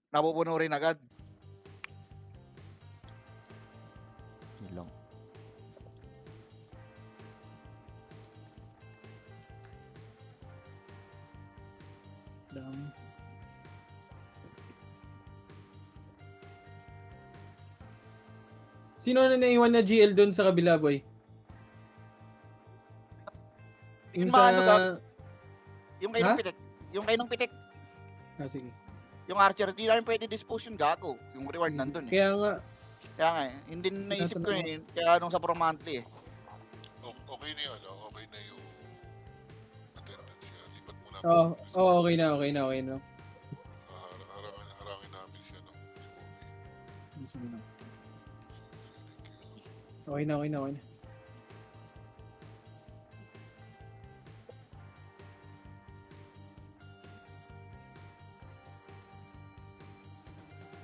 napupuno rin agad. Yun lang. Dami. Sino na naiwan na GL doon sa kabila, boy? Yung Yung sa... mga ano, yung kayo Ha? ng pitik. Yung kayo ng pitik. Ah, sige. Yung archer, di namin pwede dispose yung gago. Yung reward nandun eh. Kaya nga, Kaya nga eh, hindi naisip ko Tatanong eh. Kaya nung sa pro monthly eh. Okay na yun, okay na yung attendance niya. Lipat mo na. okay na. Harangin namin siya, no? Si Bobby. Sige na. Thank you. Okay na.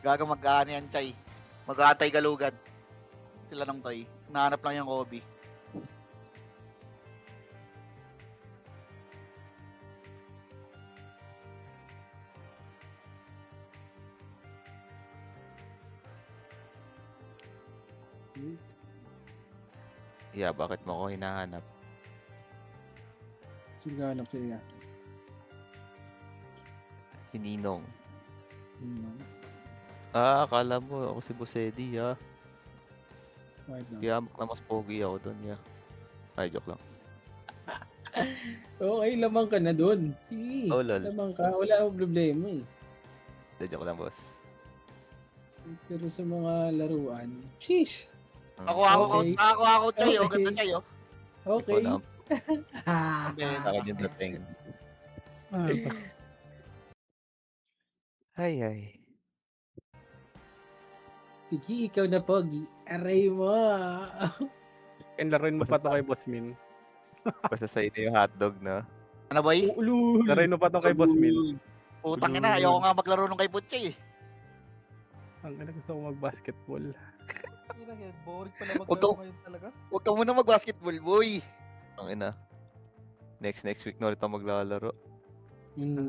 Gago mag-ano yan, Chay. Mag-aatay galugad. Sila ng toy. Nahanap lang yung Kobe. Yeah, bakit mo ko hinahanap? Sige, hanap siya. Si Ninong. Ano? Akala mo ako si Busedi, ha? Wait lang. Kaya na mas pogi ako doon, ya. Ay, joke lang. Okay, lamang ka na doon. Sige, Oh, lol. lamang ka. Wala akong problema eh. Hindi, joke lang, boss. Pero sa mga laruan, sheesh! Ako, Okay. Chay. Oh, Okay. ganda Chay oh. Okay. Ikaw na, Ben, sa akin yung dating. Ay. Sige, ikaw na, Pogi. Aray mo. Laruin mo pa to kay Boss Min. Basta sa inyo yung hotdog, na. ano boy? Ulul. Laruin mo pa to kay Boss Min. Putang ina, ayoko nga maglaro nung kay Butchay eh. Ang ina, gusto ko mag-basketball. Boring pala Huwag maglaro ka- ngayon talaga. Huwag ka muna mag-basketball, boy. Ang ina. Next week na ulit ako maglalaro. Mm.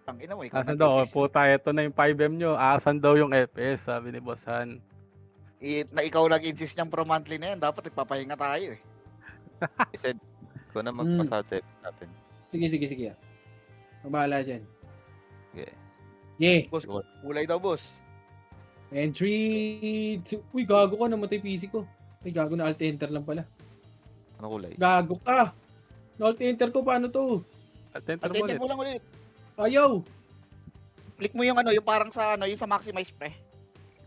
Ang ina mo, ikaw Asan daw? nag-insist. Puta, ito na yung 5M nyo. Asan daw yung FPS? Sabi ni Bossan. Na ikaw nag-insist niyang pro monthly na yan, dapat nagpapahinga tayo eh. I said, ko na magpasahod sa episode natin. Sige. Mabahala dyan. Okay. Yeah. Boss, Siguro. kulay daw, boss. And 3, 2... Uy, gago ka. Namatay PC ko. Ay, gago na alt-enter lang pala. Ano kulay? Gago ka. Na-alt-enter ko. Paano to? Atenter mo Attention ulit. mo lang ulit. Ayaw. Click mo yung ano, yung parang sa ano, yung sa maximize pre.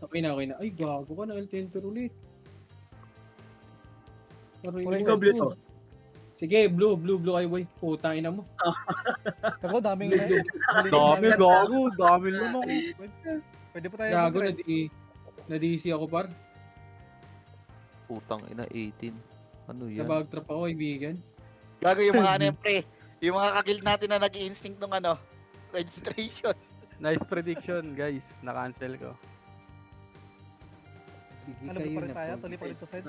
Okay na. Ay, gago ka. Na-alt-enter ulit. Kulay doble to. Sige, blue kayo, boy. Putang ina mo. Ako, daming Dami, gago. Dami naman. Pwede pa tayo Gago mag-red. na DC ako, par. Putang ina, 18. Ano yan? Nabag trap ako, kaibigan. Gago yung mga ano yan, pre. Yung mga kakill natin na nag-instinct nung ano, registration. Nice prediction, guys. Na-cancel ko. Sige Alam kayo mo pa rin na, tayo, Pogi. tuloy pa rin to set.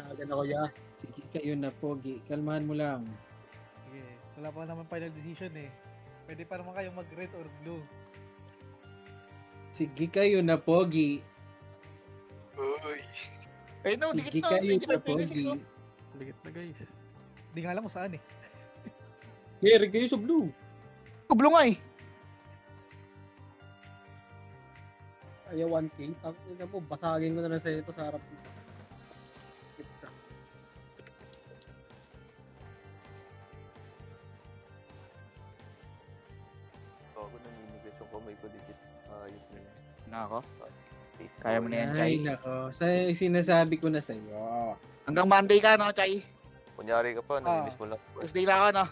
Sige kayo na, Pogi. Kalmahan mo lang. Sige, wala pa naman final decision eh. Pwede pa naman kayo mag-red or blue. Sige kayo na, Pogi. Uy! Eh no, Sige dikit na. kayo na, 25 minutes, Pogi. oh. Ligit na, guys. Di nga alam mo saan eh. Here, kayo sa blue. Kublo nga eh. Ayaw 1K. Tangina mo, basagin ko na lang sa ito sa harap mo. Ako naninigas yung kamay ko, legit. Ayos na yan. Nako. Face Kaya mo na yan, Ay, Chay. nako. Sinasabi ko na sa'yo. Hanggang Monday ka, no, Chay? Kunyari ka pa, namimiss mo lang. Tuesday na ako, no?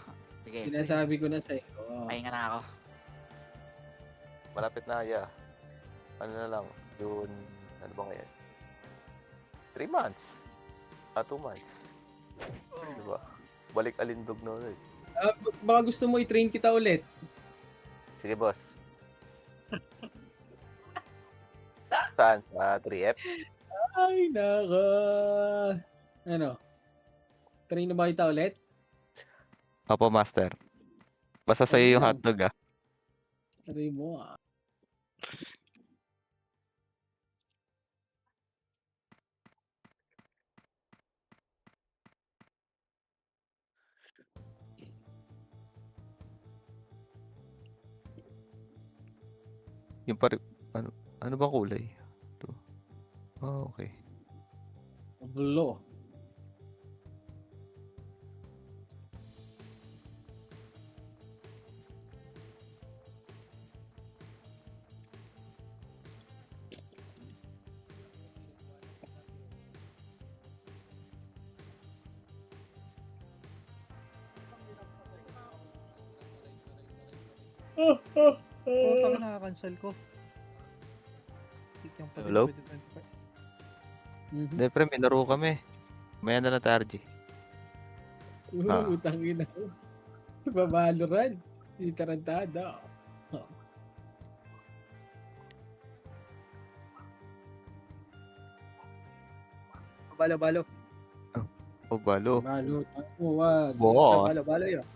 Sige, Sinasabi ko na sa'yo. pahinga na ako. Malapit na, yeah. Ano na lang, June, ano ba ngayon? 3 months. 2 months. Diba? Balik alindog na ulit. Baka gusto mo i-train kita ulit. Sige, boss. Saan? Sa 3F? Ay, nako. Ano? Train na ba kita ulit? Opo, master. Basta sa'yo yung hotdog, ah. Aray mo ah. Yung pare... Ano, ano ba kulay? Ito. Ah, okay. Blue. Putang nakaka-cancel ko. Yung pa din Hello? 2025. Mhm. Hindi, pre, may laro kami. Maya na lang tayo, RG. Ah. Utang ina ko. Babaloran. Hindi tarantado. Balo-balo. Oh, balo. Balo. Mo wag. Boss. Balo-balo yun.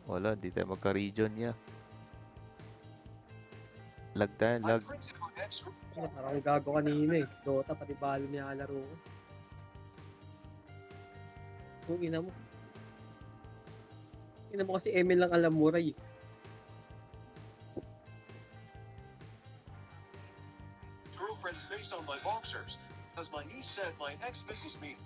Wala, di tayo magka-region niya. Lag tayo, lag. Parang gago kanina eh. Dota, pati balo niya laro ko. Kung ina mo. Ina mo kasi Emil lang alam mo, Ray. Girlfriend's face on my boxers, because my niece said my ex misses me.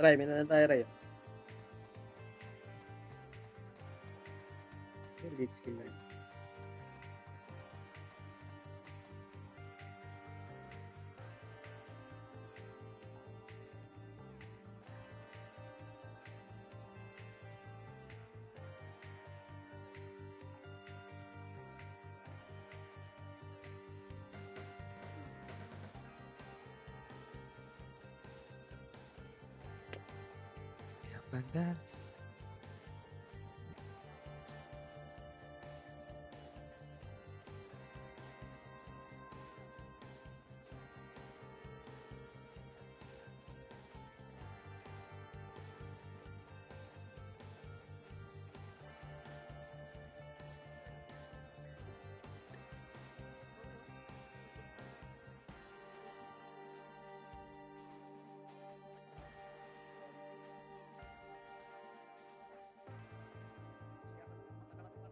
Try, may na tayo, Ray. Lead skill na yun. Bandas.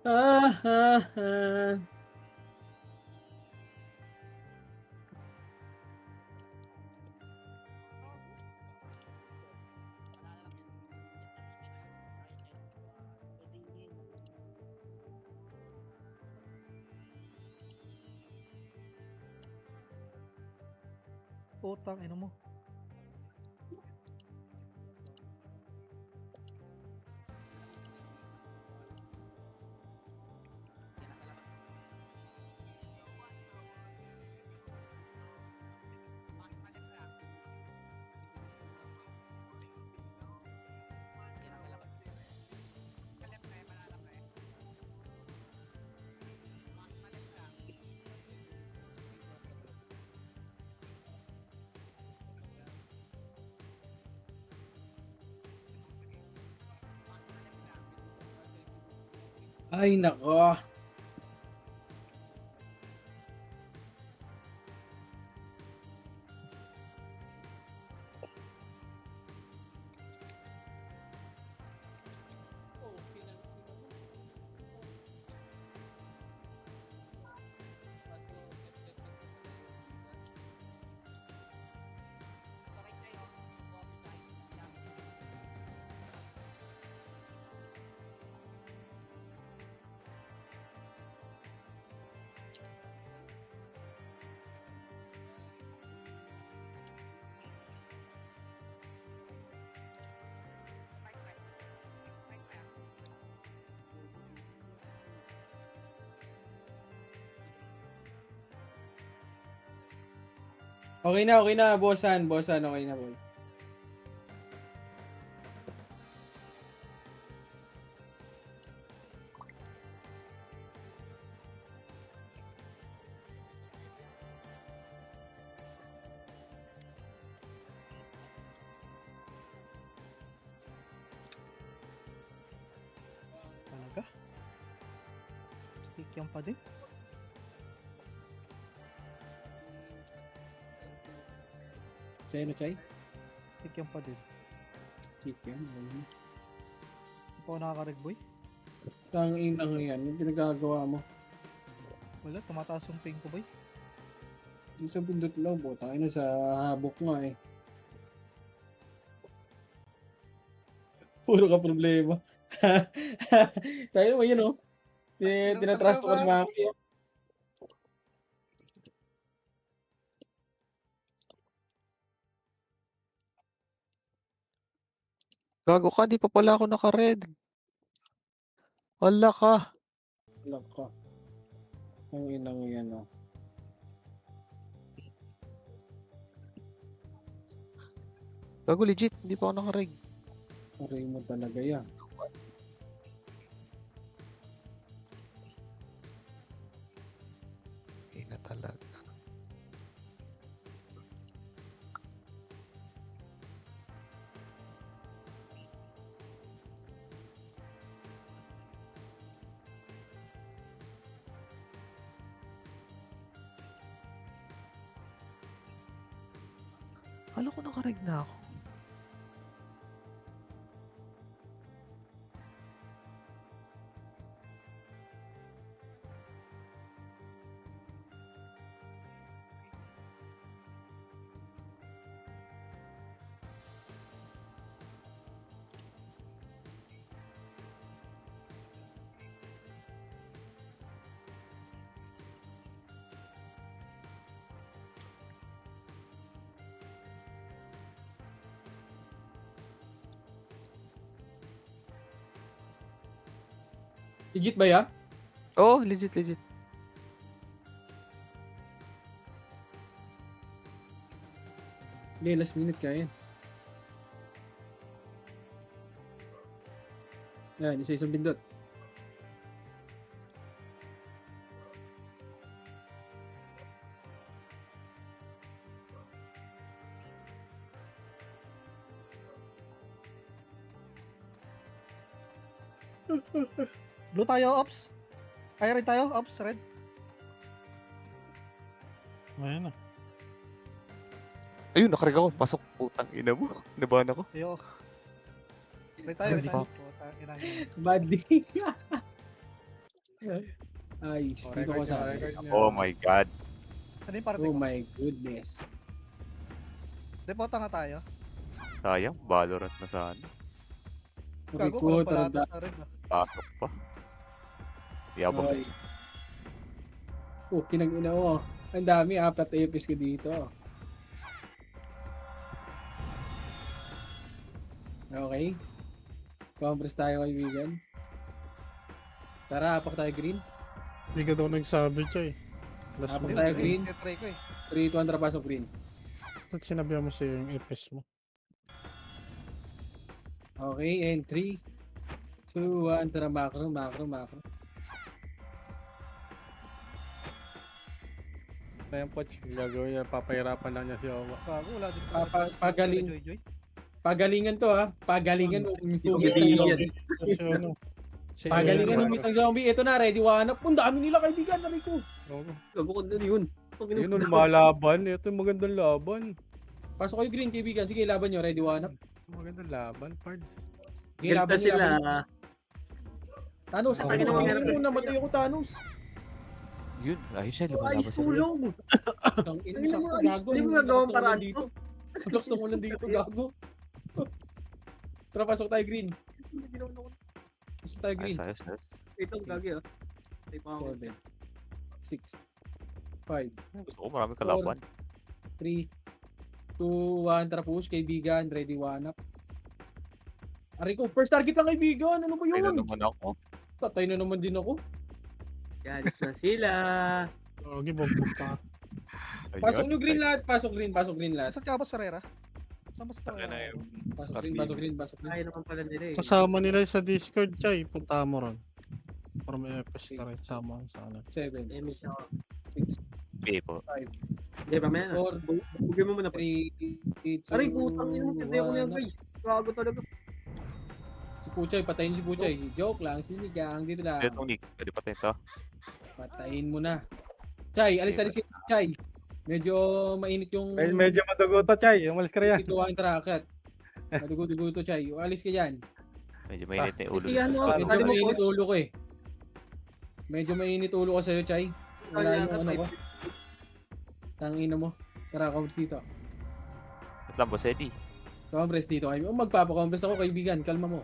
Ah, ah, ah. Putang ina mo. Ay, nako. Okay na, bossan, okay na, boy. Kikyang pa din. Chay na chay? Kikyang pa din. Kick yan. Hindi pa ako nakaka-reg boy. Tang inang yan. Yung pinagagawa mo. Wala, tumataas yung ping ko boy. Yung sa bundot lang po. Tayo na sa habok nga eh. Puro ka problema. Tayo mo yun oh. Tinatrust ko ni Maki. Gago ka, di pa pala ako naka-red. Wala ka. Wala ka. Ang inang yan oh. Gago legit, di pa ako naka-red. Aray mo talaga yan. Hindi na talaga. Kala ko naka-red na ako. Legit ba ya? Oo, legit, legit. Hindi, last minute kaya yan. Yan, isa-isang bindot. Blue tayo, Ops. Kaya rin tayo, Ops, red. Ayan na. Ayun, nakarig ako. Pasok, putang ina mo. Nabahan ako. Yo. Red tayo, red tayo. Putang ina niya. Badi. Ay, dito ko sa Oh my God. Ano yung parte Oh ko? my goodness. Depota nga tayo. Sayang, Valorant na sana. Gago, Rico, walang pala taranda. sa red. Pasok pa. Yabang. Ay. Oh, kinag-ina mo. Ang dami, 4 APs ko dito. Okay. Compress tayo, kaibigan. Tara, apak tayo green. Hindi ka daw nagsabi siya eh. Last Apak minute. tayo green. Try ko eh. 3, 2, 1, tara pasok green. Ba't sinabihan mo sa'yo yung FS mo? Okay, and 3, 2, 1, tara macro, macro, macro. Na yung poch, gagawin niya, papahirapan lang niya si Owa. Gago, wala din Pagaling. Joy, Joy. Pagalingan to ha. Pagalingan mo. Kasi ano? Si Pagalingan Aaron. ng mitang zombie. Ito na, ready one up. Ang dami nila kaibigan. Aray ko. Gabukod na yun. Yun yung lumalaban. Ito yung magandang laban. Pasok kayo green kaibigan. Sige, laban nyo. Ready one up. Magandang laban, Pards. Sige, laban nyo. Laban nyo. Thanos. Sa Ano akin naman, naman yun? Namatay ako Thanos. Yun, ayos siya. Ayos tulong. Ang ina Hindi sa mo gago. hindi mo Ang nagawang lakas ng paraan ulan dito. Ang lakas ng ulan dito, gago. Tara, pasok tayo green. Pasok tayo green. Ayos, ayos, ayos. Ito, gagi ah. Tay pa ako. 7, 6, 5, Gusto ko marami kalaban. 3, 2, 1. Tara push, kaibigan. Ready one up. Aray ko, first target lang kaibigan. Ano ba Ayun na yun? naman ako. Tatay na naman din ako. Yan na sila. Okay, bugbog ka. Pasok nyo green lahat. Pasok green lahat. Saan ka ba, Sorera? Saan ba sa Taka na yun. Pasok green, pasok green, pasok green. Kaya naman pala nila eh. Kasama nila sa Discord siya eh. Punta mo ron. Para may FS ka rin. Sama sa ano. 7, Emi siya ako. 6, Okay po. 5, Hindi, mamaya na. 4, Bugyan mo muna pa. 3, 2, 1. Aray, putang ina mo. Hindi ako niya, guys. Gago talaga. Si Puchay, patayin si Puchay. Joke lang, sinigang. Dito lang. Ito, Nick. Pwede pa tayo ito. Patayin mo na. Chay, alis si Chay. Medyo mainit yung... Medyo madugo to, Chay. Umalis ka rin yan. Ito ang trakat. Madugo-dugo to, Chay. Alis ka dyan. Medyo mainit na yung ulo. Kasi nito ano, sa Medyo Kali mo, mainit boss. ulo ko eh. Medyo mainit ulo ko sa'yo, Chay. Wala Kaya yung nga, ano ko. Tangina mo. Tara, compress dito. Ito lang, Boss Eddie. Compress dito. Magpapa-compress ako, kaibigan. Kalma mo.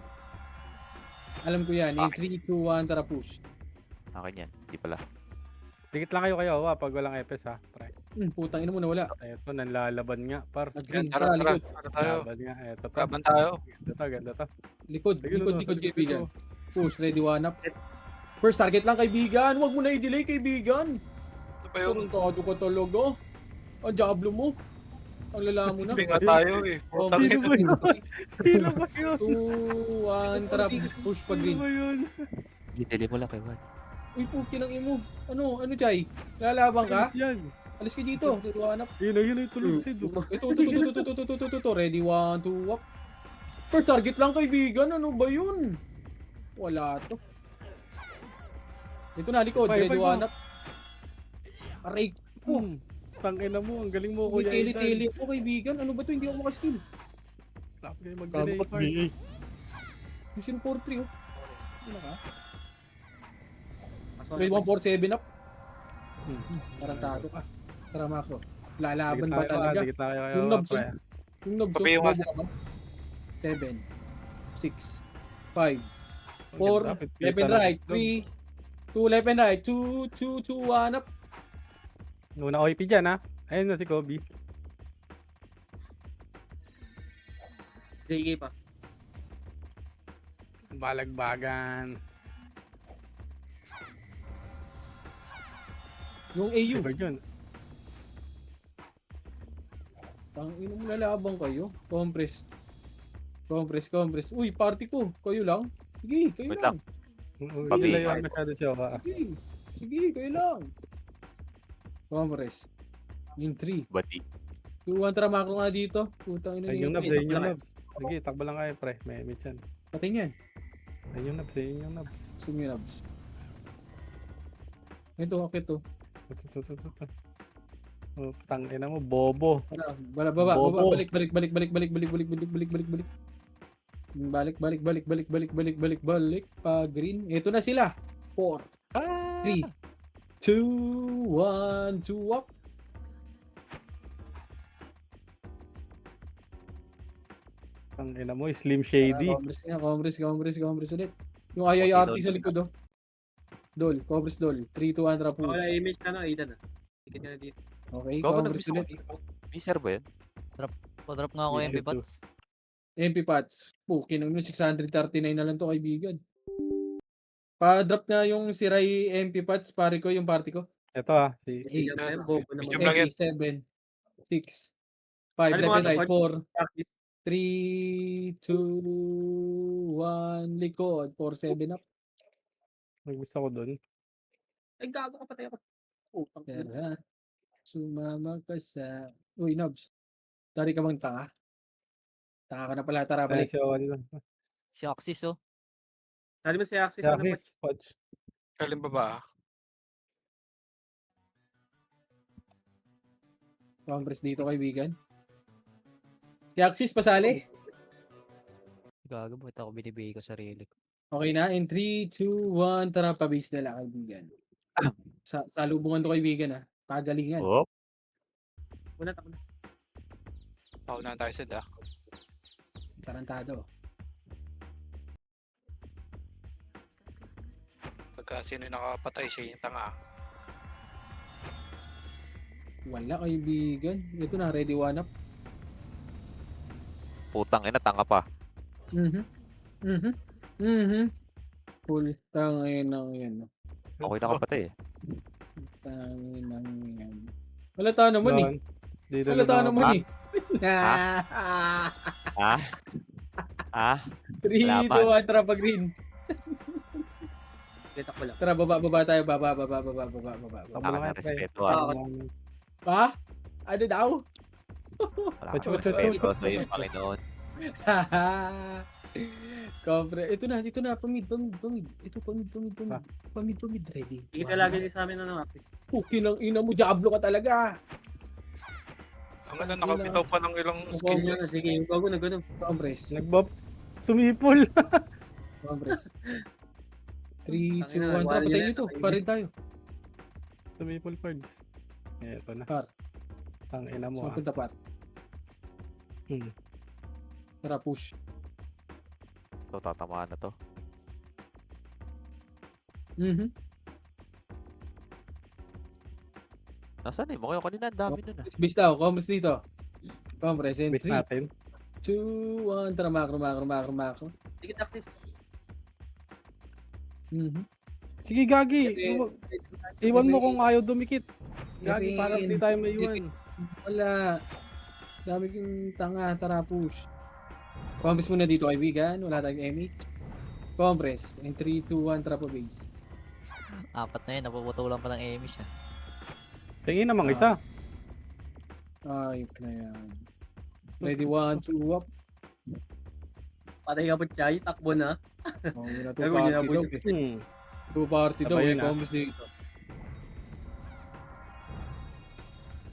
Alam ko yan. In 3, 2, 1, tara push. Akin yan. Hindi pala. Dikit lang kayo pag walang epes ha. Pre. Putang ina mo nawala. Eto, nanlalaban nga, par. Nag-green. Tara, likod. Laban nga. Eto to. Laban tayo. Ganda to. Likod, Sige, likod, no, likod, sige, kaibigan. go. Push, ready, one up. First target lang, kaibigan. Huwag mo na i-delay, kaibigan. Ito pa yung Tarantado ka talaga. Ang diablo mo. Ang lala mo na. pinga tayo eh. Oh, Putang push, ina. Sino ba yun? 2, 1, tara, push pa Sino green. ba yun? Dili mo lang kay Juan. Uy, puki ng imo. Ano, Chay? Lalaban ka? Yan. Alis ka dito. One up. Yun yung tulog sa ito. Ito. Ready, 1, 2, up. First target lang, kaibigan. Ano ba yun? Wala to. Ito na, likod. Bye, Ready, bye, 1 up. Aray ko. Tangina mo, ang galing mo, May Kuya Ethan. tili-tili ako, kaibigan. Ano ba to? Hindi ako makaskill. Stop kayo Gago mag-delay, ba't par. BA? Yung 043, oh. Ano ka? Pasok. May 147 up. Tarantado ka. Tara, Macro. Lalaban ba talaga? Dikit na kayo Yung nobs, pre. Yung nobs, Sabi yung bobo asa- ka ba? 7, 6, 5, Ang 4, ganda, pit- left and pit- right, 3, 2 left and right, 2, 1 up. Nuna OIP dyan ha. Ayun na si Kobe. JK pa. Balagbagan. Yung AU. Diba yun? Tangina mo, lalaban kayo. Compress. Uy, party ko. Kayo lang. Sige, kayo Wait lang. Pabi. Ilayan masyado siya ka. Sige, kayo lang. Compress. In 3, Bati. 2, 1, tara, Macro nga dito. Putang ina Ayun yung niyo. nabs, ayun yung nabs. Sige, takbo lang kayo pre. May chan. Patay niyan. Ayun yung nabs, ayun yung nabs. Sumirabs. Ito, okay to. Ito. Oh, tangina mo, bobo. Tara, baba, Bobo. balik. Balik. Pa green. Ito na sila. 4, 3, 2, 1, 2 up. Tangina mo, Slim Shady. Congress ulit. Yung IIRT sa likod, oh. Dol, Congress Dol. 3, 2, 1, trap. Wala image ka na, Aidan ah. Ticket ka na dito. Okay, Ikaw ba Congress nag-miss ulit. Miser ba yun? Pa-drop nga ako Yes, MP ito. Pats. MP Pats. Pukin ng 639 na lang to, kaibigan. Pa-drop na yung si Ray MP Pats, pare ko, yung party ko. Ito ah, si Eight. Yan na yan, bobo naman. Wisdom lang yan. 7, 6, 5, Ano left mga and right, to, 4, Practice. 3, 2, 1, likod, 4, 7 up. gusto ko dun. Ay, gago ka patay ako. Putang ina. Tara, sumama ka sa... Uy, Nobs. Dari ka bang tanga? Tanga ka na pala, tara, Ay, balik. si Owen lang. Si Axis oh. Sali mo si Axis. ano ba? Jackis, Podge. Kalim ba ba? Congress dito, kaibigan. Si Axis, pasali. Gago, bakit ako binibigay ko sarili ko? Okay na, in 3, 2, 1, tara, pabase na lang, kaibigan. Sa lubungan to, kaibigan, ha. Pagalingan. Oh, Una, tako na. Pauna tayo sa da. Tarantado. Pagka sino yung nakapatay siya yung tanga. Wala, kaibigan. Ito na, ready one up. putang ina, tanga pa. Full tangin ng yan. Okay na kapatay eh. Tangin ng yan. Halata naman eh. Dito Halata naman eh. Ha? Ha? 3, 2, 1, tara pag green. Sige, takbo lang. Tara, baba tayo. Baba. Tama na, respeto Ah, ah. Pa? Ano daw? Wala Pacho, ka pacho, respeto sa iyo, Panginoon. Compre. Ito na, pamid. Ito, pamid. Ah. Pamid, ready. Hindi ka lagi din sa amin ano, Axis. Pukin ang ina mo, Diablo ka talaga. Ang ano, nakabitaw pa ng ilang skill Skill list. sige, yung bago na gano'n. Compres. Nagbop. Sumipol. Compres. 3, 2, 1, Tangina, tara, wala patayin yun nyo to. eh. Parin tayo. Sumipol cards. Eto na. Par. Tangina mo Saan ah. punta, par? Hmm. Tara, push. So, tatamaan na to. Mhm. Nasaan eh? Mukha kanina, ang dami nun ah. Base daw, compres dito. Compres, in Base 3, natin. 2, 1, tara, macro. Sige, Axis. Mhm. Sige, Gagi. Iwan mo kung ayaw dumikit. Gawin. Gagi, para hindi tayo maiwan. Wala. Dami kong tanga, tara, push. Compres muna dito, kaibigan. Wala tayong MH. Compres, in 3, 2, 1, tara po base. Apat na yun, napuputulan pa ng Amy siya. Tingin namang isa. Ayop na yan. Ready, 1, 2, up. Patay ka po, Chay. Takbo na. Oh, yun na, 2 Gagawin niya party na, daw. boys. 2 party daw, Sabay eh. yun, ah. Compres dito.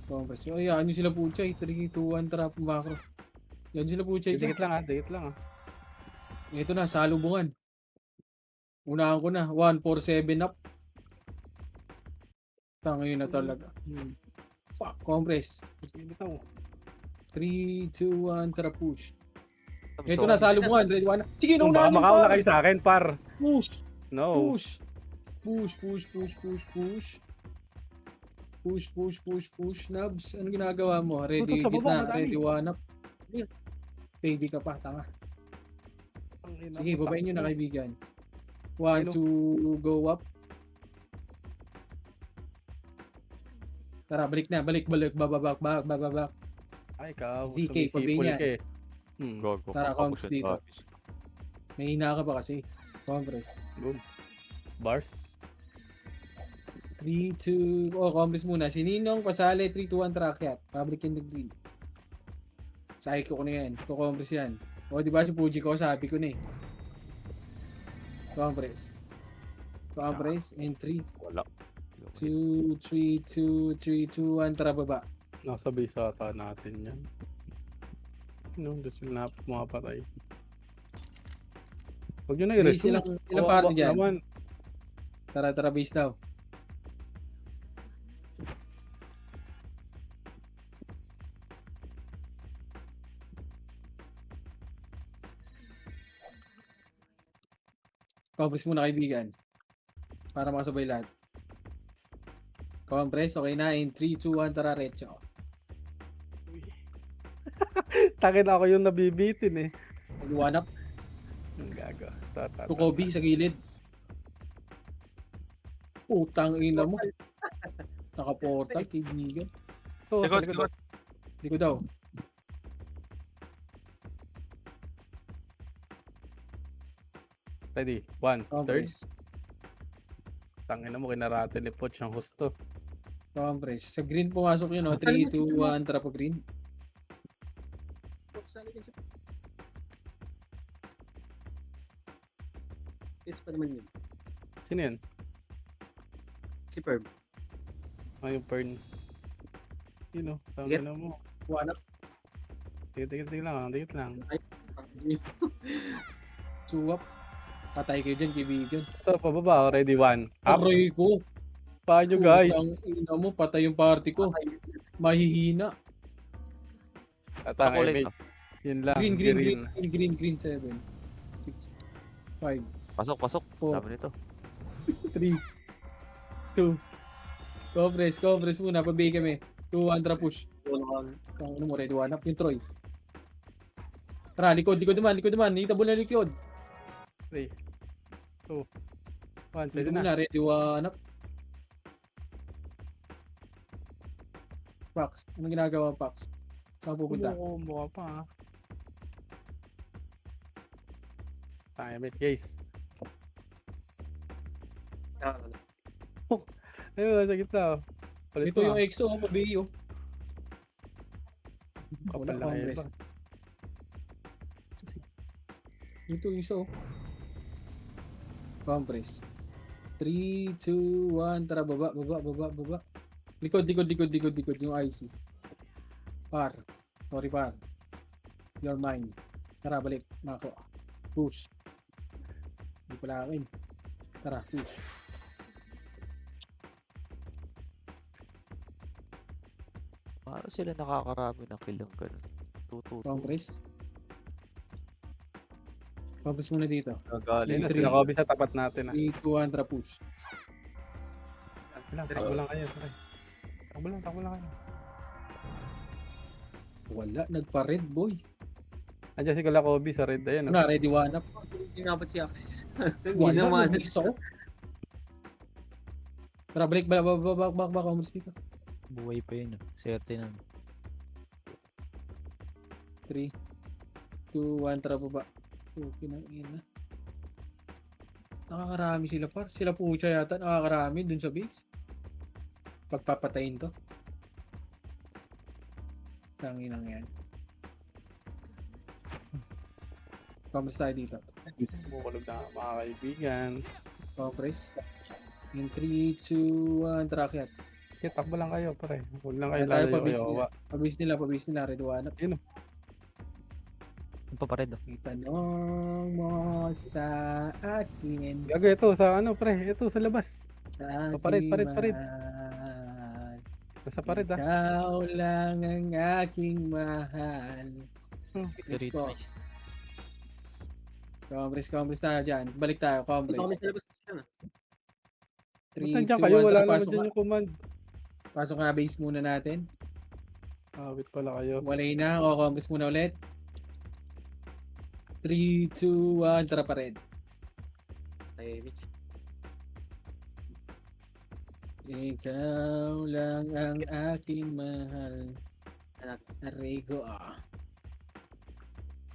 Compres. Ayaan nyo sila po, Chay. 3, 2, 1, tara po macro. Yan sila po, Chay. Dikit lang ah. Dikit lang ah. Ito na, salubungan. Unahan ko na. 1, 4, 7 up. Tangin na talaga. Fuck, compress. Sige, bitaw. 3, 2, 1, tara push. Ito na, salubungan. Ready, 1. Sige, Kung baka naunahan yung makauna par. kayo sa akin, par. Push. No. Push. Nabs, ano ginagawa mo? Ready, Tutok sa baba, gitna. madami. Ready, 1 up. Pwede ka pa, tanga. Sige, babayin nyo na, kaibigan. 1, 2, go up. Tara, balik. Bababak. Ay, ikaw. ZK, sumisipol pabinya. ka eh. Gogo. Tara, comps dito. May hina ka ba kasi? Compress. Boom. Bars. 3, 2, compress muna. Si Ninong, pasali, 3, 2, 1, track. Public and degree. Psycho ko na yan. Compress yan. O, di ba si Fuji ko, sabi ko na eh. Compress, and 3, Wala. 2, 3, 2, 1, tara baba. Nasa base ata natin yan. No, doon sila mapatay. Huwag nyo na May i-resume. ilang party dyan. Naman. Tara, base daw. Compress muna, kaibigan. Para makasabay lahat. Compress, okay na. In 3, 2, 1, tara, retso. Takin ako yung nabibitin eh. One up. Ang gago. To Kobe sa gilid. Putang ina mo. Naka-portal, kaibigan. Oh, Likod. Hindi ko daw. Ready? 1, third. Compress. Tangin na mo, kinarate ni Poch ang husto. Compress. Sa green pumasok yun, no? 3, 2, 1, tara pa green. Yes pa naman yun. Sino yan? Si Perm. Ah, yung Pern. Yun o, tangin na mo. One up. Tingit lang. Suwap. Patay kayo dyan, kaibigan. Ito, pababa. Ready? 1. Up. Aray ko. Paano guys? Putang ina mo, patay yung party ko. Mahihina. Atang Makulit, image. Yun lang. Green, 7. 6, 5, Pasok. Four. Sabi nito. 3, 2. Compress muna, pabay kami. 2, 1, tara push. Ang ano mo, ready, 1 up yung Troy. Tara, likod naman. Hitabo na likod. 3, 2, 1. Pwede Dito na. muna, ready, 1 up. Pax, anong ginagawa, Pax? Saan pupunta? Mukha pa ha. Time it guys. Ayun, sa gitna. Palit Ito mo, yung ah. EXO, pabay oh. Kapal Wala, lang Compress. yun. Ito, isa oh. Compress. 3, 2, 1. Tara, baba. Likod. Yung IC. Par. Sorry, par. Your mind. Tara, balik. Nako. Push. Hindi pala akin. Tara, push. Paano sila nakakarami ng kill ng ganun? 2-2-2. Compress. Compress muna dito. Gagali na Three. sila Kobe sa tapat natin. 3, 2, 1. Tara, push. Takbo lang kayo. Pre. Takbo lang kayo. Wala. Nagpa-red, boy. Andiyan si Kala Kobe sa red. Ayan. Ano, ready one up. Hindi nga ba't si Axis? Hindi Wala. naman. Nag-miss ako. Tara, balik. Back. Compress dito. Buhay pa yun. Swerte na. 3, 2, 1. Tara, baba. Okay na, ina. Nakakarami sila par. Sila po siya yata nakakarami dun sa base. Pagpapatayin to. Tanginang yan. Kamusta tayo dito? Bukulog na mga kaibigan. Compress. In 3, 2, 1. Tara, akyat. Okay, takbo lang kayo, pre. Huwag lang kayo Tayo, lalayo. pabis nila. Red one up. Ang papared. Itanong mo sa akin. Gago ito sa ano, pre. Ito sa labas. Sa Pared. mahal. Nasa pared ah. Ikaw lang ang aking mahal. Dito nice. Compress tayo dyan. Balik tayo, Punta kami compress. sa labas. Yan, ah. 3, Nandiyan 2, kayo, 1. wala Tara, naman pasok dyan ka. yung command. Pasok nga base muna natin. Wait pala kayo. Walay na. O, compress muna ulit. 3, 2, 1. Tara pa red. Ay, Mitch. Ikaw lang ang aking mahal. Arrigo ah.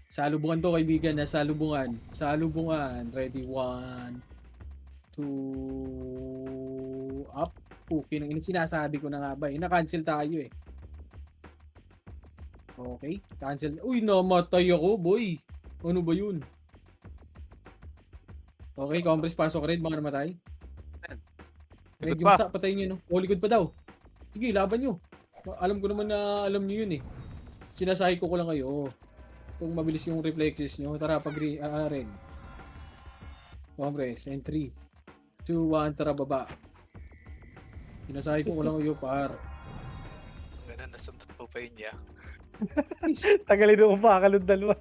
Salubungan to kaibigan na salubungan. Ready 1, 2 up. Okay, nang sinasabi ko na nga ba eh. Na-cancel tayo eh. Okay, cancel. Uy, namatay ako, boy. Ano ba yun? Okay, compress pasok red, mga namatay. Red Likod yung pa. sa, patayin nyo, no? O, likod pa daw. Sige, laban nyo. Alam ko naman na alam nyo yun eh. Sinasahi ko lang kayo. Kung mabilis yung reflexes nyo, tara, pag red. Compress, and 3, 2, 1, tara, baba. Sinasahi ko lang kayo, par. Ganun, nasundot po pa yun niya. Tagalin mo pa, kalong dalawa.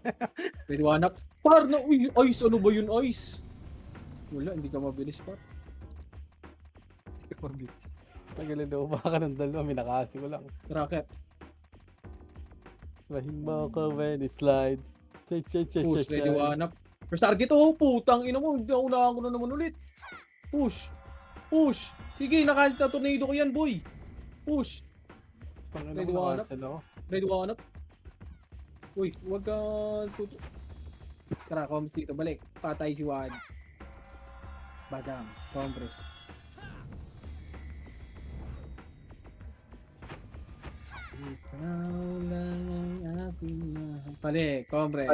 Pwede wanak. Par na, uy, ice, ano ba yun, ice? Wala, hindi ka mabilis, par. Tagalin mo pa, kalong dalawa. Minakasi ko lang. Rocket, Mahing mo ka when it slide. push, ready wanak. First target, oh, putang ina mo, hindi ako na naman ulit. Push, sige, naka-tornado ko yan, boy. Push, Panginoon Ready, ko, one up. cancel ako. ready wanak. Uy, wag ka, tara, comments dito, balik. Patay si Juan. Badam, compress. Ikaw lang ang aking mahal. Balik, compress.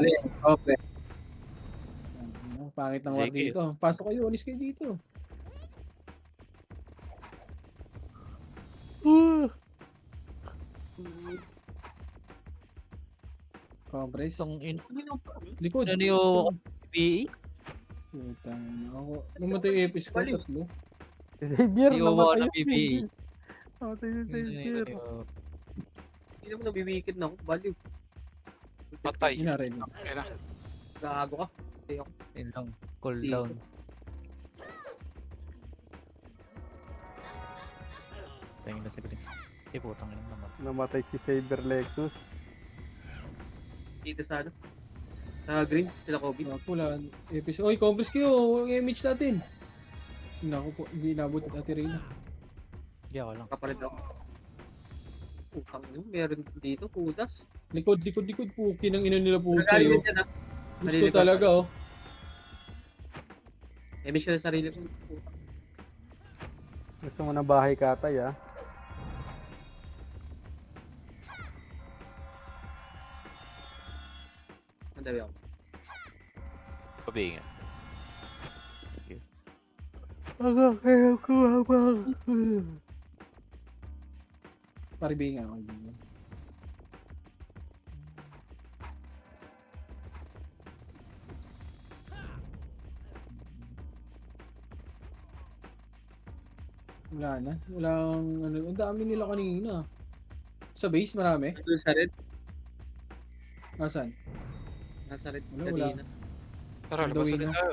Ang pangit ng war Sige. dito. Pasok kayo, alis kayo dito. Compress. Itong Likod. ano yung PBE? Putang ina ako. Namatay yung epis ko, Baliw. tatlo. Si Xavier, Si namatay Wawa ng yung PBE. Namatay si Xavier. Hindi naman nabibikit na ako. Baliw. Patay. Yun na rin. Ayun na. Gago ka. Hindi ako. Yun lang. Cool Dito. down. Tingin na sa green. Eh, putang ina naman. Namatay si Saber Lexus. Dito sa ano. Sa green. Sila Kobe. Pula, epis. Oy, compress kayo. Yung image natin. Naku po, hindi inabot at Ate Reyna. Hindi ako lang. Kapalit ako. Putang ina. Meron dito. Pudas. Likod. Puki ng ina nila po Nagaling sa'yo. yan ah. Gusto Nalilipad talaga, oh. Emi siya sa sarili ko. Gusto mo ng bahay katay ah. Ang dami ako. Pabi nga. Paribay nga. Kaibigan. Wala na. Walang ano. Ang dami nila kanina. Sa base, marami. Doon sa red. Nasaan? Nasa red Wala, kanina. Tara, On the labas way ulit na. tayo.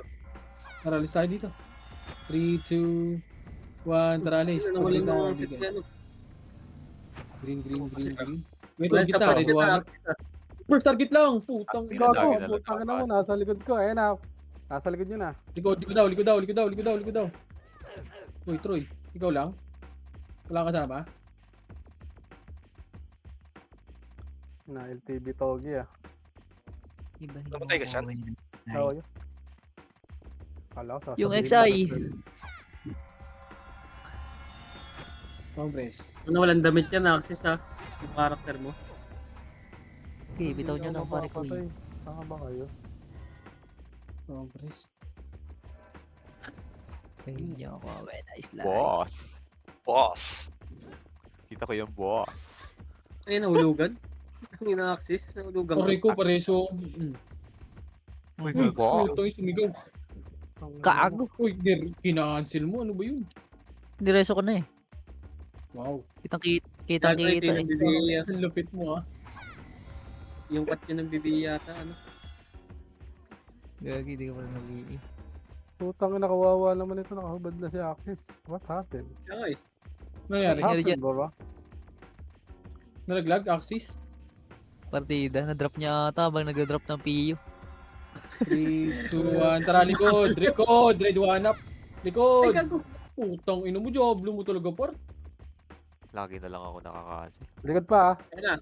Tara, alis tayo dito. 3, 2, 1. Tara, alis. Ano, nawalan Pagkita ng ako, outfit bigay. niya, no? Green, green, green, green. Wait, Wala huwag sa kita. pocket Red na one. access, ah. First target lang. Putang ina. Gago. Gago, na lang. putang ina mo, nasa likod ko. Ayan na. Nasa likod nyo na. Likod, likod daw, likod daw, likod daw, likod daw, likod daw. Uy, Troy. Ikaw lang? Wala ka kasama? Na LTV Togi ah. Namatay ka siya? Oo yun. Kala ko Yung sasabihin XI. mo. Congress. Ano, walang damit yan, access ha. Yung character mo. Okay, bitaw nyo ng pare ko. Mapapatay. Saan ba kayo? Congress. Ayun niya ako. Nice life. Boss. Boss. Kita ko yung boss. Ay, nahulugan. Ang ina-access, nahulugan Pare ko, pareso. Uy, Uy, boss. putang sumigaw. Kago. Uy, kina-cancel mo. Ano ba yun? Nireso ko na eh. Wow. Kitang Gago, ito kita yung eh. bibigay, Ang lupit mo ah. yung cut yun ng bibigay yata, ano. Gagi, di ka pa nag-i. Putang ina, kawawa naman ito. Nakahubad na si Axis. What happened? Kaya Nangyari? Nangyari Happened dyan. ba? Nalaglag? Axis? Partida. Na-drop niya ata habang nag-drop ng PU. 3, 2, 1. Tara, likod. Likod. Red one up. Likod. Putang ina mo, Diablo mo talaga, par. Lagi na lang ako nakakasin. Likod pa ah. Kaya na.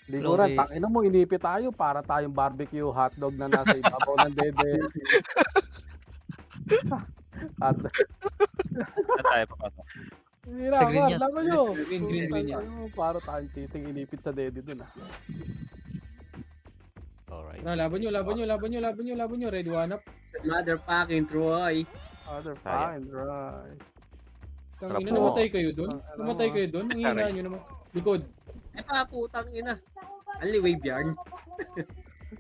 Liguran, Flores. tangina mo, inipit tayo para tayong barbecue hotdog na nasa ibabaw ng dede. At, Saan tayo papasok? Mira, Sa green yan. laban nyo. Green, green, green yan. Para tayong titing inipit sa dede dun ah. Alright. Tara, laban nyo, laban nyo, laban nyo, laban nyo, laban nyo. Red one up. Motherfucking Troy. Other Sayang. fine, right. Tang ina, Tara po. namatay kayo doon? Namatay kayo doon? Ang hina nyo naman. Likod. Eh pa, putang ina. Only wave yarn.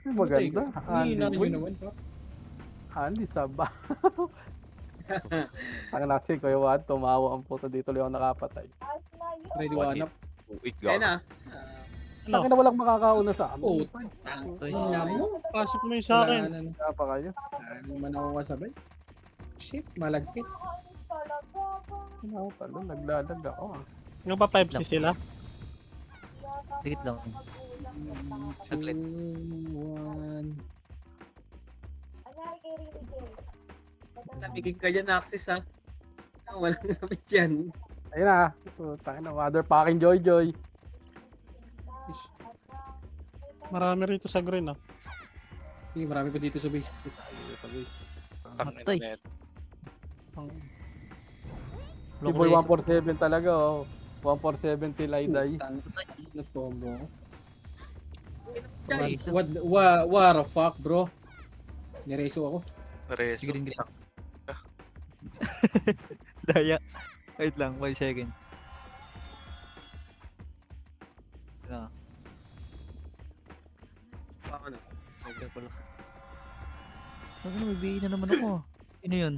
Namatay Maganda. kayo. Ang hina nyo naman, pa. Andy Saba. Ang nasin ko yung tumawa ang puto dito lang ako nakapatay. Red one up. Wait, Kaya go. na. Taki na walang makakauna sa Oh, amin. hina mo. Pasok mo yung sa akin. Wala na. Kaya pa kayo. Wala naman ako kasabay. Shit, malagkit. Ano talo, naglalag ako ah. Yung pa 5 sila. Dikit lang. 2, 1. Namigig ka dyan, access ha. Walang namit yan. Ayun na. Taki na, motherfucking Joy Joy. Marami rito sa green ah. Sige, marami pa dito sa base. Matay. Si Boy 147 talaga oh. 147 till I die. Nag-combo ako. Chay. What the fuck, bro? Nireso ako. Reso. Green, green. Daya. Wait lang, 5 seconds. Ah, Ano? okay pala. Ano, may BA na naman ako. Sino yun?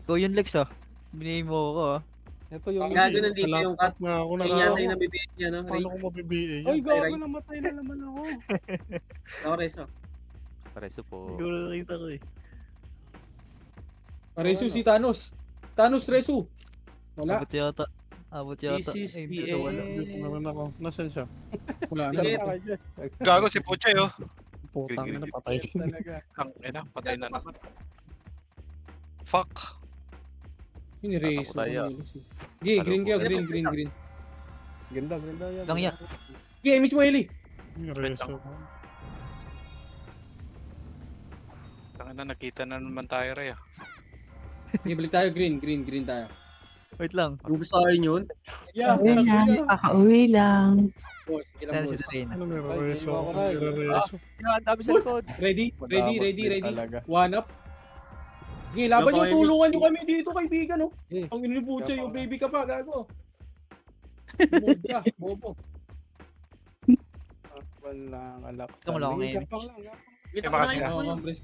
Ikaw yun, Lex ah. Binigay mo ako ah. Ito yung Gago nandito yung cut. Nga ako Ray na. yata yung nabibigay niya, no? Ray. Paano ko mabibigay Ay, yan? gago namatay na naman ako. Flores, no? Pareso po. Hindi ko nakita ko eh. Resu si Thanos. Thanos Resu. Wala. Abot yata. Abot yata. This is Eh, the hindi, wala. Dito naman ako. Nasaan siya? Wala na. Sige. Gago si Puchay oh. Putang Green, ina, green. patay. Talaga. Ang ina, patay na naman. Fuck. Yun ni Resu. Tatakbo tayo. Sige, green kayo. Green, green, green. Ganda, ganda yan. Lang yan. Sige, image mo, Eli. Yung reso. Ang ina, nakita na naman tayo Ray ah. Sige, balik tayo. Green, green, green tayo. Wait lang. Yung gusto kayo yun? Yeah, Uwi kakauwi lang. Boss, sige lang, Yan si boss. Darren. Ano may Ay, rereso hindi ako? ako na. Rereso. Yan, ang dami sa Boss, likod. ready? Ready, Madamot ready, din ready. talaga. One up. Sige, laban nyo, Napaka- tulungan nyo kami dito, kaibigan, oh. Eh, Ang inibucha Napaka- yung baby ka pa, gago. Mood ka, bobo. Walang alak Gusto mo lang akong liga image? pa lang, ah. Kita Eh, ko baka na sila. yun. Compress.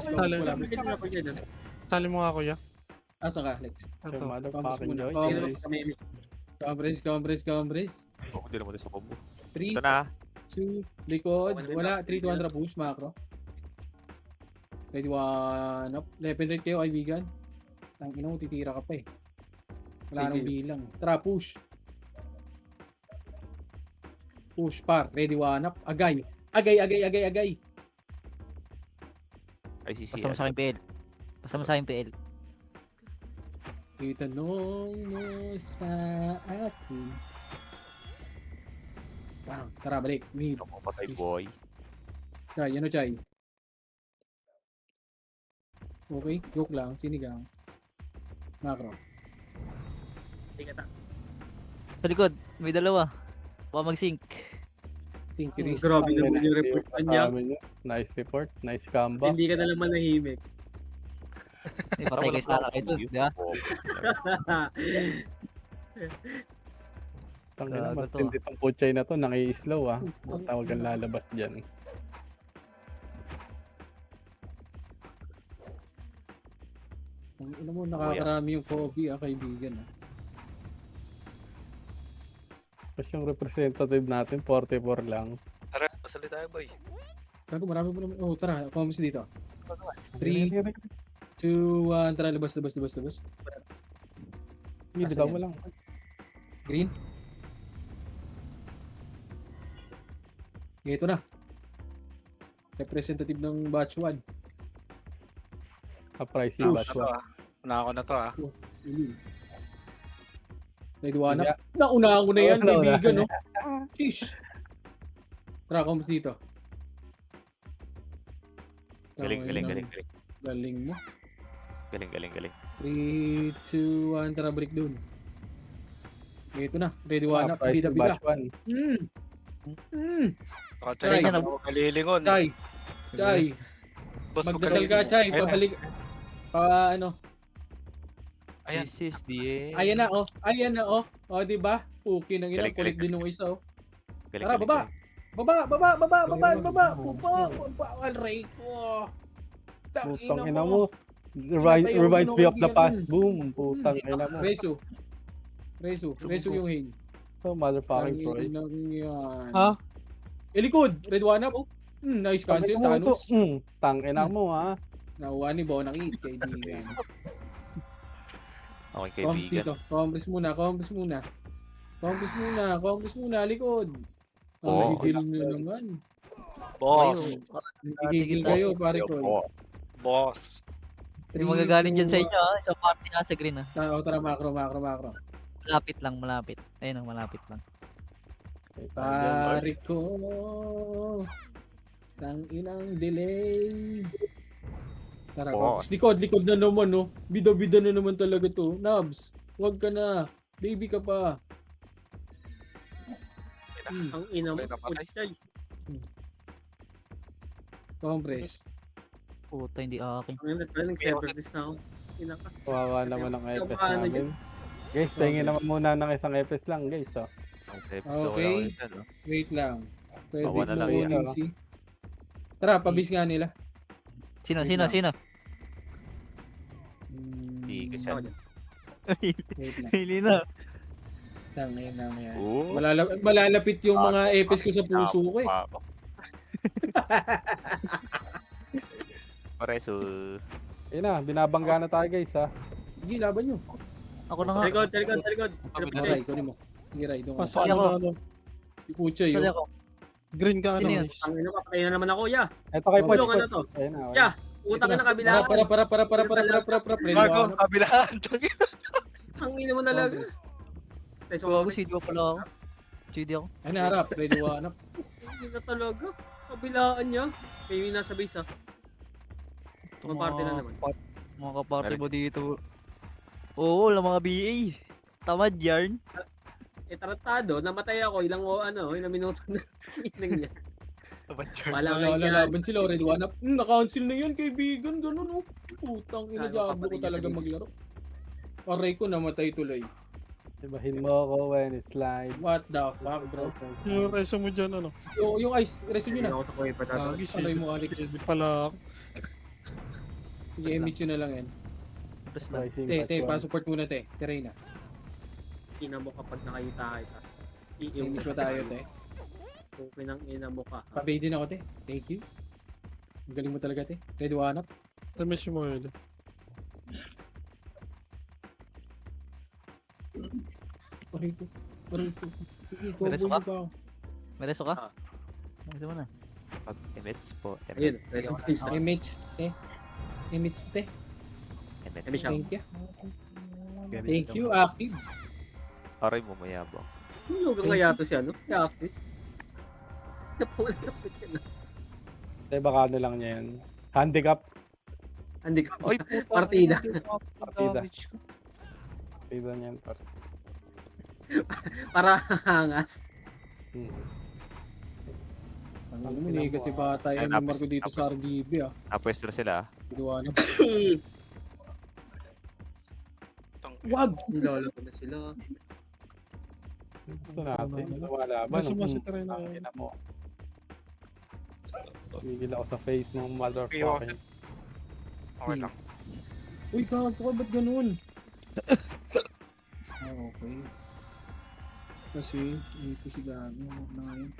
Talo. Wala. Pwede na pwede na. Tali mo nga, kuya. Asa ka, Alex? So, Ito. motherfucking muna. joy. Compress. Compress. Compress. Ako din naman sa combo. 3, Ito na. 2, likod. Wala, 3, 2, 1, push, macro. Ready, one up. Dependent kayo, kaibigan. Ang ina mo, titira ka pa eh. Wala nang Sige. bilang. Tara, push. Push, par. Ready, one up. Agay. Agay. Ay, si Basta mo sa akin PL. Basta mo sa akin PL. Itanong mo sa akin. Bang. Tara, balik. Mid. Ako patay, boy. Chay, ano chay? Okay, joke lang. Sinigang. Macro. Sa likod, may dalawa. Baka mag-sync. Think Oh, Chris. grabe Ang naman yung report kasama niya. niyo. Nice report. Nice comeback. Hindi ka na lang manahimik. May patay kayo sana kayo dun, di ba? Tangina, Gago to. matindi tong puchay na to. Naki-slow ah. Tawag kang lalabas dyan. Ang ina mo, nakakarami yung Kobe, kaibigan. Tapos yung representative natin, 44 lang. Tara, pasali tayo, boy. Gago, marami mo naman. Oh, tara, comments dito. 3, 2, 1, tara, labas. Hindi, Asa bitaw yan? mo lang. Green. Ito na. Representative ng batch 1. Ka-pricey Push. batch one. Nako na to, ah. Ready, one Yeah. up. Nauna ko na yan, Nauna. kaibigan, no? Sheesh. Tara, comments dito. Galing. Galing mo. Galing. 3, 2, 1, tara, break doon. Ito na. Ready, one up. Ka-pricey Bida. batch one. Baka Chay. Chay, ako kalilingon. Chay. Boss, huwag Magdasal ka, kalilingon. Chay. Ayun na. Pabalik. Ano? Ayan. This is the end. Ayan na, oh. O, diba? Puki ng ina. Galing. Kulit din ng isa, oh. Galing. Tara, baba. Baba. Alray ko. Putang ina mo. Reminds me of the past. Boom. Putang ina mo. Reso yung hing. So, motherfucking Troy. Yan. Ha? Likod. Red one up. Nice cancel, Thanos. Tang ina mo ha. Nakuha ni Bonaki, kaibigan. Okay, Comms kaibigan. dito. Comms muna. Likod. Oo. Gigil nyo naman. Boss. Gigil kayo, pare ko. Boss. Hindi magagaling dyan sa inyo, ah. Sa party nga sa green, ah. Tara, macro. Malapit. Ayun, malapit lang. Pare ko. Tang inang delay. Tara, Boss. Likod na naman, no. Bida na naman talaga to. Nabs, wag ka na. Baby ka pa. Ang ina mo. May napatay. Chay. Compress. Puta, hindi akin. Ang ina, parang nag-separate na ako. Ina ka. Kawawa naman ang Yung EPS paano namin. Guys, tingin naman muna ng isang EPS lang guys. Oh. Okay. Wait lang. Pwede Bawa na lang kunin yan. si... Tara, pabis nga nila. Sino? Hindi ka siya. Wait lang. Hili na. Tangin na yan. Oo. Malalapit yung mga epis ko sa puso ko eh. Pareso. Ayun na, binabangga na tayo guys ha. Sige, laban nyo. Ako na nga. Sa likod. Ray, kunin mo. Sige, Ray. Doon Pasok ka. ano. Pucha Sali yun. ako. Green ka Sino ano. yun? guys. Ang ina ka, patay na naman ako, ya. Ito kay Poch. Tulungan na to. Ayun na. Yeah. Utang na kabila ako. Para. Bago, kabilaan. Ang ina mo talaga. Gago, CD ko pala ako. CD ako. Ay, naharap. Ready, one up. Hindi na talaga. Kabilaan niya. May nasa base, ah. Mga party na naman. Mga kaparty mo dito. Oo, wala mga BA. Tamad yarn. Tarantado, namatay ako, ilang minuto na inang niya. Wala Wala, nga yan. laban sila, red one up. Na-cancel na yun, kaibigan, ganun, oh. Putang ina, Ano, diablo ko kapatid talaga sa maglaro. Aray ko, namatay tuloy. Ibahin mo ako when it slide. What the fuck, bro? Yung reso mo dyan, ano? Yung ice, resume nyo na. Ako sa kuya pa Lagi Aray mo, Alex. Hindi pala ako. I-emit nyo na lang yan. Press lang. Te, pa-support muna, te. Terena. ina mo kapag nakita kita. Emit mo tayo, te. Kung pinang ina mo ka. Pabay din ako, te. Thank you. Ang galing mo talaga, te. Ready one up. Miss mo yun. Aray ko. Aray ko. Sige, Diretso combo ka? mo pa. Mereso ka? Mereso mo na. Emits po. Ayun, reso please. Emit, te. Emit, te. Emit siya. Thank you. Thank you, active. Aray mo mayabang. Yung nga yato siya, no? Yaakit. Napula sa pitin na. Baka ano lang niya yan. Handicap. Hindi ka. Ay, puta. Partida. Partida. Partida niyan. Para hangas. Ano mo, negative ba tayo Ay, ng Marco dito sa RGB, ah. Napwesto na sila. Gawa na. Wag! Lolo ko na sila. Gusto natin. Wala ba? Mas sumasita rin na Ang ina mo. Tumigil ako sa face mo, motherfucking. Okay lang. Uy, gago ka, ba't ganun? Okay. Kasi, ito si gago. Na ngayon.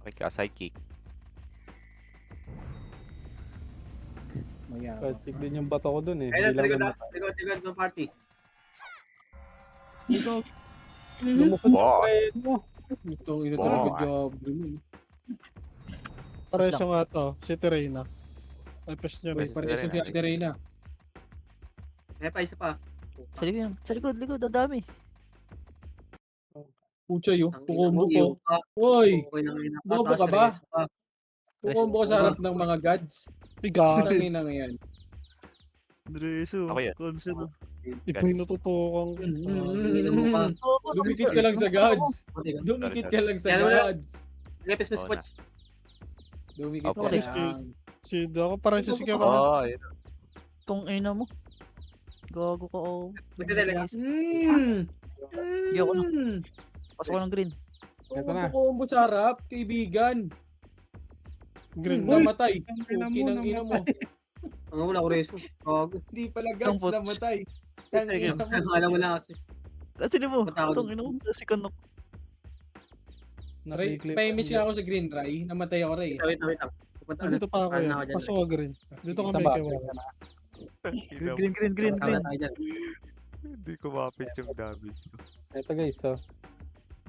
Okay ka, sidekick. Mayabang. Plastic din yung bato ko dun eh. Ayun, Hindi lang naman. likod ng party. Lumukod yung Boss. friend mo. Ito, ito talaga Boss. job. Ganun. Pareso nga to. Si Terena. Epes niya rin. Pareso si Ate Reyna. May pa isa pa. Sa likod, sa likod, ang dami. Pucha yun, Ang ina kukombo mo, ko. iyo ka. Uy! Okay lang ina ka. Bobo tapos ka ba? reso ka. Kukombo ka sa harap ng mga gods. Bigarin. Tangin na ngayon. Dreso. Ako yan. Consent. Iba yung natutukang. Ina mo ka. Lumikit ka lang sa gods. Pati ka. Dumikit ka lang sa Yan, wala. gods. Lepes mo Oo spot. Dumikit Opo. ka lang. Si ako pareso si Kevin. Oh, yun. Tong ina mo. Gago ka oh. Magdadala ka. Hindi ako na. Pasok ko ng green. Ito na. Kukombo sa harap, kaibigan. Green. Namatay. Ina mo, Puki ng ina mo. Ang wala ko reso. Gago. Hindi pala gods, Tungkot. namatay. Basta Tangin na mo. alam mo lang kasi. Kasi di mo. Patawad. Tong ina mo. Si Kanok. Pa-image nga ako sa green try. Namatay ako rin. Wait. Pupunta ka na. Dito pa ako yan. Ano ako dyan, Pasok ka green. Dito ka Sa may back. Kevin. Green. Tama tayo dyan. Hindi ko mapit yung damage ko. Ito guys, so.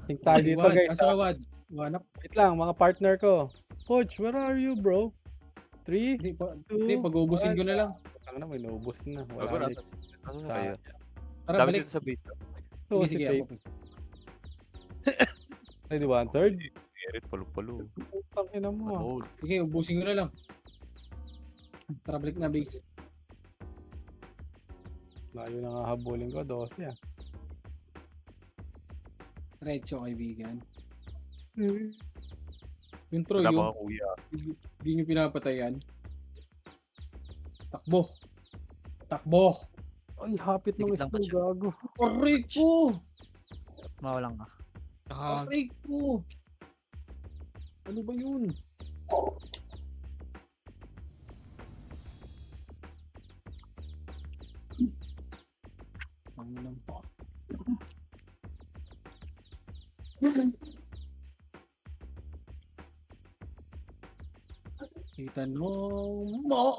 Think tayo dito guys. Asa ka, Wad? Wanap. Wait lang, mga partner ko. Coach, where are you bro? 3, Hindi, pag-ubusin ko na lang. Ang na, may naubos na. Bago Wala natin. Alex. Ano na kayo? Tara, Dami balik. dito sa base. So, Sige, si sige Tate. ako. Ready, 1/3. Erit, palo-palo. Putang ina mo. Ano? Sige, ubusin ko na lang. Tara, balik na base. Layo na nga habulin ko, 12 ah. Retso, kaibigan. Yung Troy, Wala yung mga kuya. hindi nyo pinapatayan. Takbo! Takbo! Ay, hapit ng Dikit lang isno, pa siya. gago. Aray ko! Mawalang ka. Aray ko! Ano ba yun? Ang lang pa. Kita mo,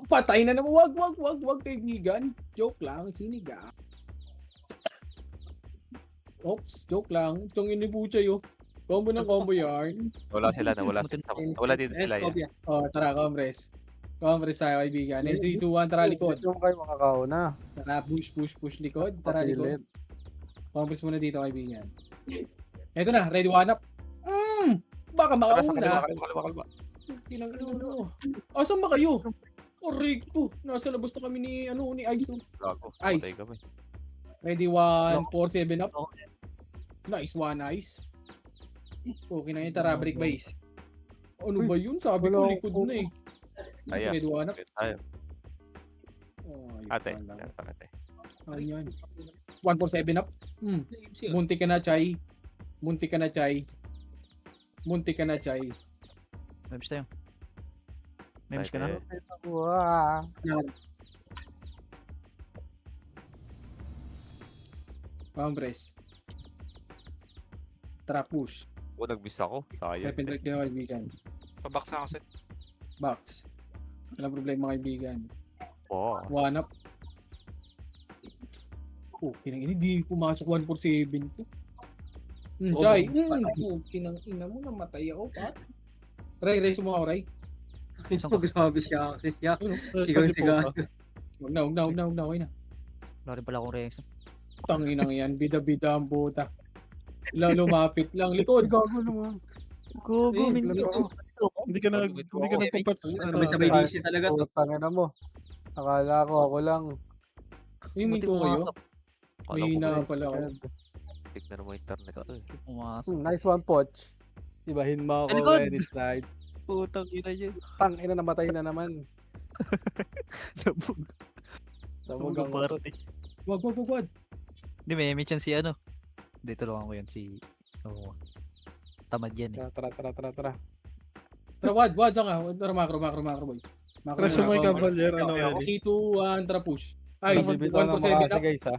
patay na naman. Wag, kaibigan. Joke lang, siniga. Oops, joke lang. Itong inibucha yun. Combo ng combo yarn. Wala sila, wala dito sila yan. Oh, tara, Compres. Compres tayo, kaibigan. 3, 2, 1, tara likod. Yung kayo makakauna. Tara, push likod. Tara likod. Compres muna dito, kaibigan. Eto na, ready one up. Baka Tara, sa makauna. kalima. Ilang ano. Asan ba kayo? Aray ko. Nasa labas na kami ni Ice. Gago. Ice. Patay kami. Ready 1, 4, 7 up. Nice one, Ice. Okay na yun, tara, break base. Ano ba yun? Sabi ko, likod na eh. Ayan. Ready 1 up. Tayo. Oh, Ate. ayun lang. Ate. Ano yan? 1, 4, 7 up. Munti ka na, Chay. Munti ka na, Chay. Munti ka na, Chay. Memes tayo. Memes ka na? Ate. Congress. Tara, push. O, nag-miss ako. Sayang. Weapon direct kayo, kaibigan. Sa box na kasi. Box. Walang problema, kaibigan. Oh. 1 up. Oh, kinang ina, di pumasok 1 4 7 ko. Chay. Kinang ina mo, namatay ako, pat. Ray, sumaw, Ray. Grabe siya kasi siya. Sigaw-sigaw. Huwag na. Okay na. Wala rin pala akong reaction. Tanginang yan, bida-bida ang buta. Lumapit lang, likod. Gago naman. Gogo, Hindi ka nagpapats. Sabay-sabay busy talaga to. Tangina mo. Akala ko ako lang. Yung minto kayo. Akala ko May ba na eh. pala ako. Tignan mo internet to eh. Pumasok. Nice one, Poch. Ibahin mo ako Talikod! when it's night. Putang ina yun. Tangina, namatay na naman. Sabog. Sabog Sabog ang parot eh. Wag. Hindi, may image yan si ano. Hindi, tulungan ko yan si... Oo. Tamad yan eh. Tara. Tara, wad, saan ka? Tara, macro, boy. Macro, Preso mo yung Cavalier, ano yan? 3, 2, 1, tara, push. Ay, 1 Bibitaw ng 4 7 makasi up. guys ha.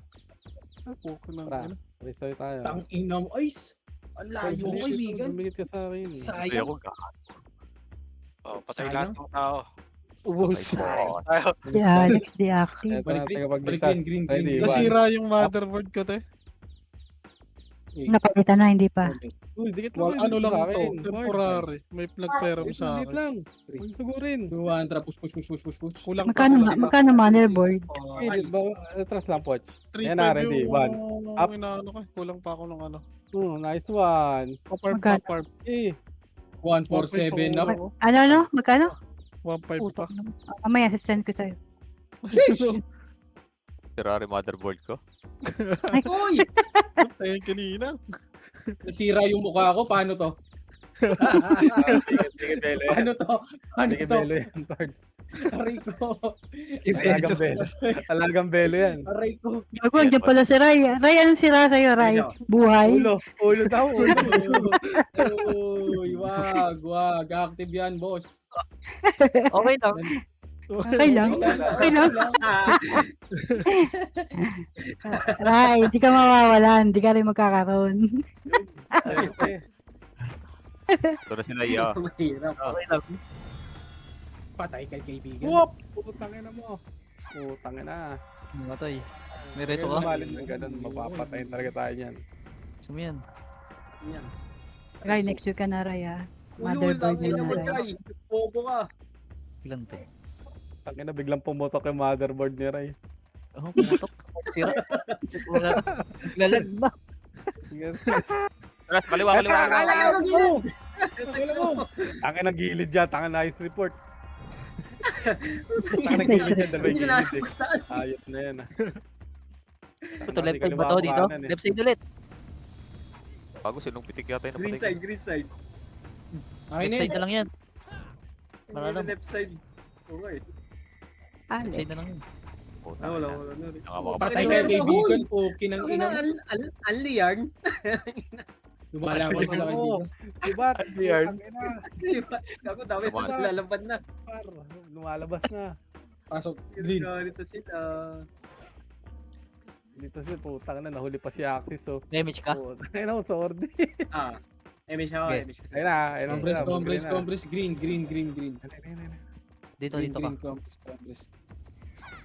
Ay, puko ng Tara. ano. Restoy tayo. Tang ina mo, Ice. Ang layo, kaibigan. Dumikit ka sa akin. Hindi Sayang. ako gago. Oh, patay Sayang. lahat ng tao. Ubus. Tayo. Yeah, Alex deactive. Ito Balik na, green, tayo balik pagligtas. green. Ready, one. Nasira yung motherboard ko, te. Napalitan na, hindi pa. Uy, dikit Well, lang. ano lang sa to, akin. temporary. May nagpera mo sa Dikit akin. lang. Huwag sugurin. 2, 1, tara, push. Kulang pa. Magkano motherboard? Eh, atras lang, Poch. 3.5 Yan na, ready, yung one. Up. inaano ko. Kulang pa ako ng ano. Nice one. Magkano? Paparp. Eh, 1, 4, 7 up. Ano? Magkano? 1.5 pa. Mamaya, sasend ko sa'yo. Ferrari motherboard ko. Uy! Ayun kanina. Nasira yung mukha ko, paano to? dikit belo yan. Paano to? Paano Dikit to? belo yan, Lord. Aray ko. Talagang belo. Talagang belo yan. Aray ko. Gago, andyan pala si Ray. Ray, anong sira sa'yo, Ray? Buhay? Ulo daw, ulo. Uy, wag. Active yan, boss. Okay lang. Okay lang. Ray, hindi ka mawawalan. Hindi ka rin magkakaroon. Ito na sila iya. Mahirap. Okay lang. Patay kay kaibigan. Whoop! Putangin na mo. Putangin na. Matay. May reso ka? Mamalin ng ganun, mapapatayin talaga tayo niyan. Gusto mo yan? Ray, next week ka na, Ray, ha? Ulul, Motherboard ang ina na mo, Ray. Jai. Bobo ka. Ilan to? Tangin na, biglang pumutok yung motherboard ni Ray. Oh, pumutok. Sira. Lalag ba? Tara, kaliwa. Tangin ng gilid dyan, tangin na ice report. Tangin ng gilid dyan, dalawang Hindi na gilid eh. saan. Ayot na yan ah. Ito, left side ba to dito? Left side ulit. Bago sinong pitik yata yung Green napatay. side, green side. Ay, Left side na lang yan. Hindi Wala na lang. left side. Okay. Left Alex. side na lang yan. Wala. patay kay kaibigan. Okay nang ina. Anli yan. Lumalaban sila kaibigan. Diba? yan? Ako dami Come on. pa lalabad na. Lumalabas na. Pasok. Green. Dito sila. Dito sila, putang na, nahuli pa si Axis oh. Damage ka? Ayun ako, sorry. Image ako, Okay. image ko. Ayun na, ayun na. Compress. Green. Dito pa. Green, compress.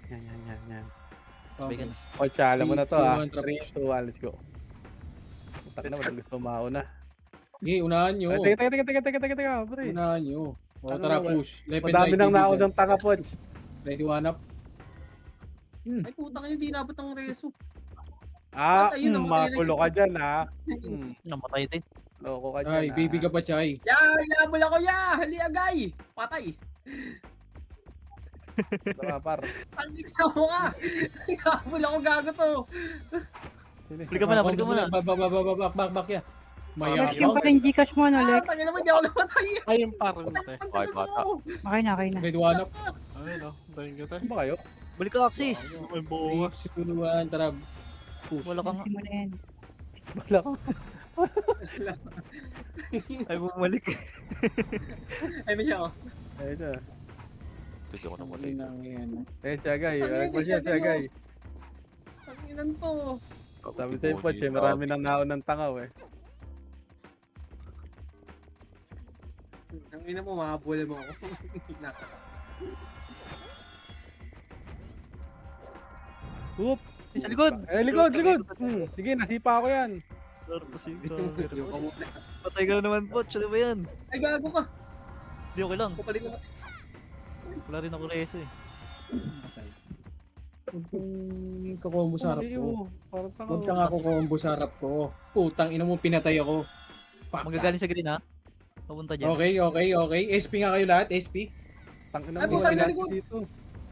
Yan. Bacon. Ocha, alam mo na to ah. 3, 3, 2, 1, let's go. Putang na, walang gusto mauna. Okay, unahan nyo. Teka, pre. Unahan nyo. O, tara, push. Left and Madami right, nang kaibigan. naunang taka, Poch. Ready, 1 up. Ay puta ka, hindi nabot ang reso. Ah, Ayun, namatay na makulo siya. ka dyan ah. Namatay din. Loko ka dyan. Ay, baby ka pa, Chay. Ya! Ilamol ako, ya! Hali agay! Patay! Tama, par. Ang ikaw mo ka! Ilamol ako, gago to! Balik ka muna, balik ka muna. Back ya. Lex, yung Mayabang. pa rin Gcash mo, no, Ah, Lex? tangin naman, di ako namatay! Ay, yung parang te. Ay, bata. Okay na, okay na. Grade 1 up. Ay, no. Thank you, te. Ano ba kayo? Balik ka, Axis. Ay, bukas. 3, 2, 1, tara. Push. Wala kang... Ayusin mo na yan. Wala ka. Ay, bumalik. Ay, may siya ako. Ayun na. Hindi ako namatay. Yan. Eh, siya guy. Ang Alag mo siya, siya guy. Ang inan to. Sabi sa'yo po, siya, marami nang naon ng tangaw eh. Ang ina mo, makabulan mo ako. Whoop! Sa likod. Eh, likod, likod! Sige, nasipa ako yan. Patay ka na naman po. Ano ba yan? Ay, gago ka! Hindi, okay lang. Kupalit naman. Wala rin ako reso eh. Kung kakombo sa harap ko. Parang tangaw. Huwag ka nga kukombo sa harap ko. Putang ina mo, pinatay ako. Fuck Manggagaling sa green ha? Papunta dyan. Okay. SP nga kayo lahat, SP. Tangina Ay, mo, busa sila na likod. dito.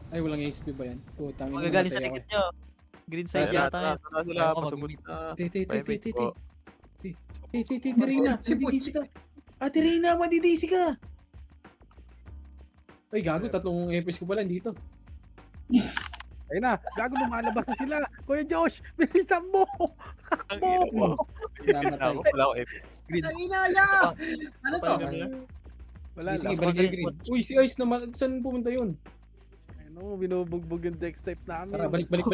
Ay, walang SP ba yan? Putang ina. Manggagaling sa namatay likod nyo. Green side Tara, yata tara, yan. tara sila. Ayaw ko Pasugod mag-meet. na. Tirina, madidisi ka. Tirina, madidisi ka. Ay, gago, tatlong FPS ko pala dito. Ayun na, gago lumalabas na sila. Kuya Josh, bilisan mo! Takbo! Namatay. Wala ako epic. Ang ina, ya! Ano to? Wala Sige, lang. balik yung green. Uy, si Ice naman. Saan pumunta yun? Ano, binubugbog yung dex type namin. Tara, balik green.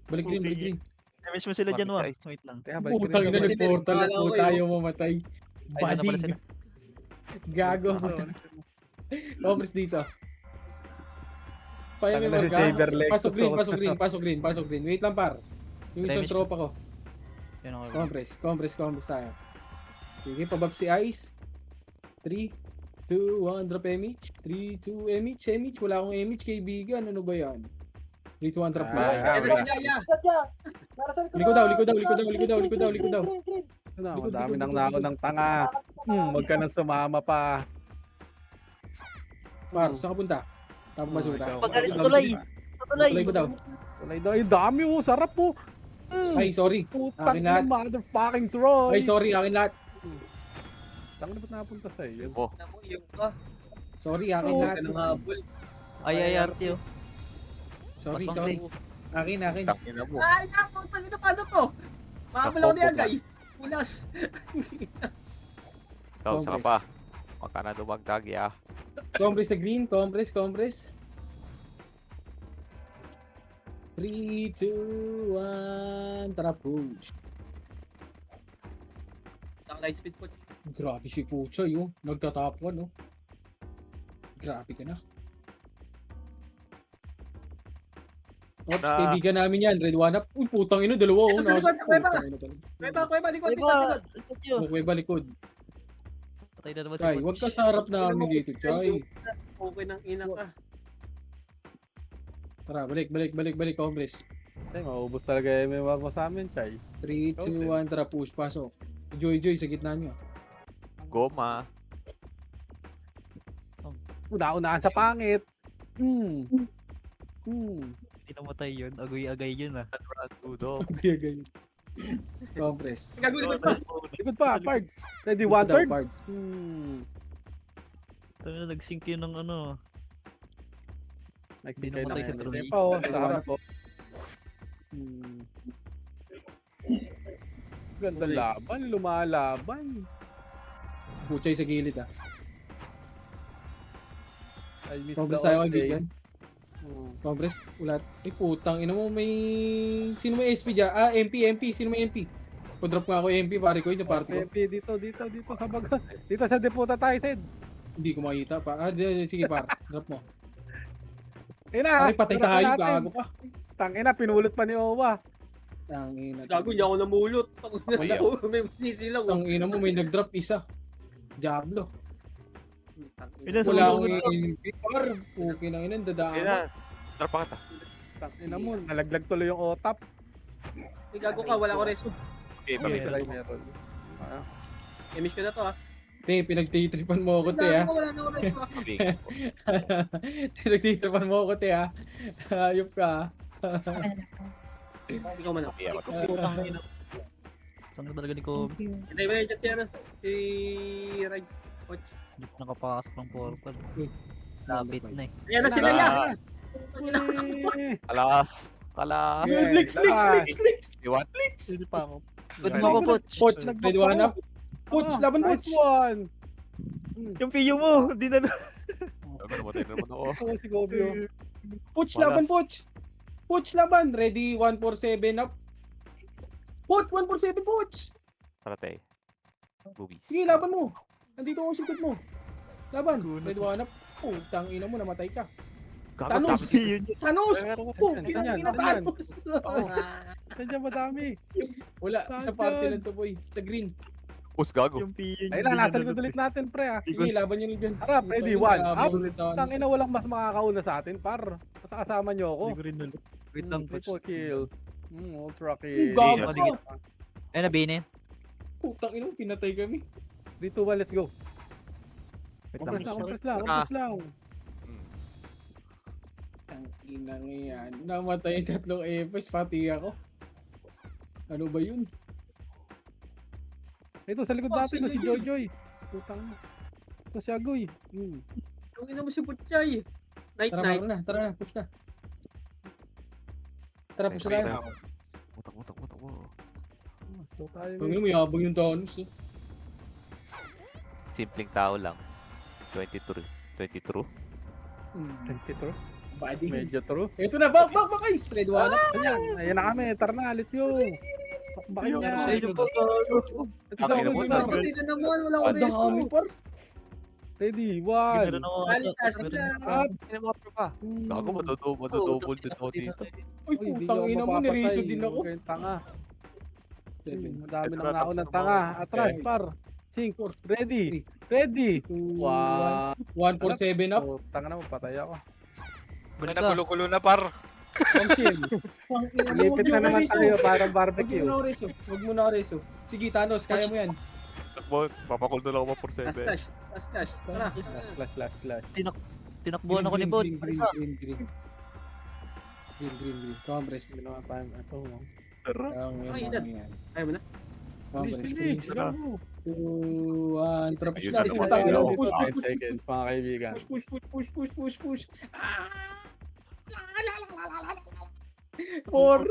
Balik green. Damage mo sila dyan, Wang. Wait lang. Kaya balik Putang ina, rin. nag-portal Kala ako ko yun. tayo mamatay. Ay, ano pala sila? Gago. Obres dito. Paya may Tangina si marka. Saber Lexus, Pasok green. Wait lang par. Yung isang Damage. tropa ko. Yan ako. Compress tayo. Sige, pabab si Ice. 3, 2, 1, drop MH. 3, 2, MH. Wala akong MH, kaibigan. Ano ba yan? 3, 2, 1, drop Ah, na. Ito si Yaya! Liko daw. Ano, ang dami nang naon ng tanga. Huwag ka nang sumama pa. Par, saan ka punta? Tapos masuta. ikaw. Pagalis sa tulay. Sa tulay. Tulay ko daw. Wala daw, yung dami mo, sarap po. Ay, sorry. Putang Akin lahat. ng motherfucking Troy. Ay, sorry. Akin lahat. Tanga na ba't napunta sa'yo? Oh, Ano mo, iyong ka. Sorry, akin Oh, lahat. Ka nang habol. Ay, RT oh. Sorry. Mas Akin. tangina mo. Ay, naku! Tangin na paano to? Makahabol ako ni Agay. Pulas. Ikaw, saka pa. Huwag ka na dumagdag, ya. Compress sa green. Compress. 3, 2, 1. Tara, push. Ang light speed po. Grabe si Puchoy, oh. Nagtatap 1, oh. Grabe ka na. Ops, Na- kaibigan namin yan. Red 1 up. Uy, putang ino, dalawa, oh. Ito sa likod, sa kuweba. Putang ino talaga. Kuweba, likod. Kuweba, likod. Patay na naman si Chay, Butch. wag ka sa harap namin dito, Chay. Okay ng ina ka. Tara, balik, Compress. Ay, maubos talaga yung MMR mo sa amin, Chay. 3, 2, 1, tara, push, pasok. Joy, sa gitna nyo. Goma. Una-unahan sa pangit. Hindi namatay yun. Agoy-agay yun ah. Tudo. Ganyan. Compress. Gagulit pa. Likod pa, Pards. Ready, Likod daw, 1/3. Pards. Ito na nag-sync yun ng ano. Nag-sync Hindi kayo namatay ng si Troy. tempo, oh, sa harap po. Ganda laban, lumalaban. Puchay sa gilid, ah. I miss Compress the tayo, old kaibigan. days. Compress, ulat. Ay, putang ina mo, may... Sino may SP dyan? MP. Sino may MP? Padrop nga ako MP, pare ko yun, yung party ko. MP, dito sa baga. Dito sa deputa tayo, Sid. Hindi ko makita pa. Sige, par. Drop mo. Ina, Pare, patay tayo, gago ka. Tangina, pinulot pa ni Owa. Tangina. Gago, hindi ako namulot. Wala. May masisilaw. Tangina mo, may nag-drop isa. Diablo. Pinas Wala mo akong MP, par. Okay na ina, dadaan Sige mo. na. Drop pa kita. Tangina mo, nalaglag tuloy yung OTAP. Gago ka, wala ko reso. Okay, Kami pamisa sila yung meron. I-miss ko na to, Te, pinagtitripan mo ako, te, ha? Wala na ako na spot. Pinagtitripan mo ako, te, ha? Hayop ka, ha? Ikaw man ako. Putang ina. Saan ka talaga ni Kobe? Thank you. Hindi ba yun si ano? Si Ride. Hindi ko nakapasok ng portal. Lapit na eh. Ayan na sila yan! Kalas. Kalas. Lex! Iwan. Hindi pa ako. Good mo ako, Poch. Poch, ready one up? Poch, laban Poch! Nice one! Yung PU mo, hindi na Namatay na naman ako. Oo, si Kobe, oh. Poch, laban Poch! Poch, laban! Ready, 147 up. Poch, 147 Poch! Paratay. Boobies. Sige, laban mo. Nandito ako sikot mo. Laban. Ready one up. Oh, tangina mo, namatay ka. Thanos! Thanos! Oh, Saan yan? kinakina Thanos! Nandiyan madami. Wala, sa party lang to, boy. Sa green. Pus gago. Yung PU Ayun lang, nasa likod ulit natin, pre, ah. Sige, laban nyo nyo dyan. Harap, ready, one. Up. Tang Tangina, walang mas makakauna sa atin, par. Basta kasama nyo ako. Hindi ko rin ulit. Wait lang, Poch. Triple kill. Ultra kill. Gago ka! Ayun na, Binin. Putang ina, pinatay kami. 3, 2, 1, let's go. Wait lang. Compress lang. Ang inang yan. Namatay 3 EPS, pati ako. Ano ba yun? Ito, sa likod natin, si Jojoy. Putang na. Ito si Agoy. Yung ina mo si Butchay. Night. Tara na, push na. Tara, push na. Utak. Slow tayo. Panginoon, may habang yung Thanos. Simpleng tao lang. 22. 22. Body. Medyo true. Ito na, back, guys! Red one up. Ayan na kami, tara na, let's go. Bakit Sa niya? inyo po, Ito sa Tangina Agoy, mo, par. Hindi na naman, wala ko Ang dami, par. Ready, Meron 1. ako. Balikas meron na. ako. Up. Gago, madodouble din ako dito. Uy, putang ina mo, nireso din ako. Tanga. Seven. Madami Ito nang na, naon tapos ng na tanga. mga- Atras, par. 5, ready. Ready. Wow. 147 up. Oh, tanga na mo, patay ako. Ay, nagulo-gulo na par. Kamsin. Lipit na naman tayo, parang barbecue. Huwag mo na reso. Sige, Thanos, kaya mo yan. Takbo, papakul na lang ako for 7. Last. Tara. Flash. Tinakbuhan ako ni Poch. Green. Compress. Ginawa pa ito. Ay, edad. Ayaw mo na? Bilis. 2, 1, tapos Ayun na. na Push, naman. push, 5 seconds, mga kaibigan. push. 4,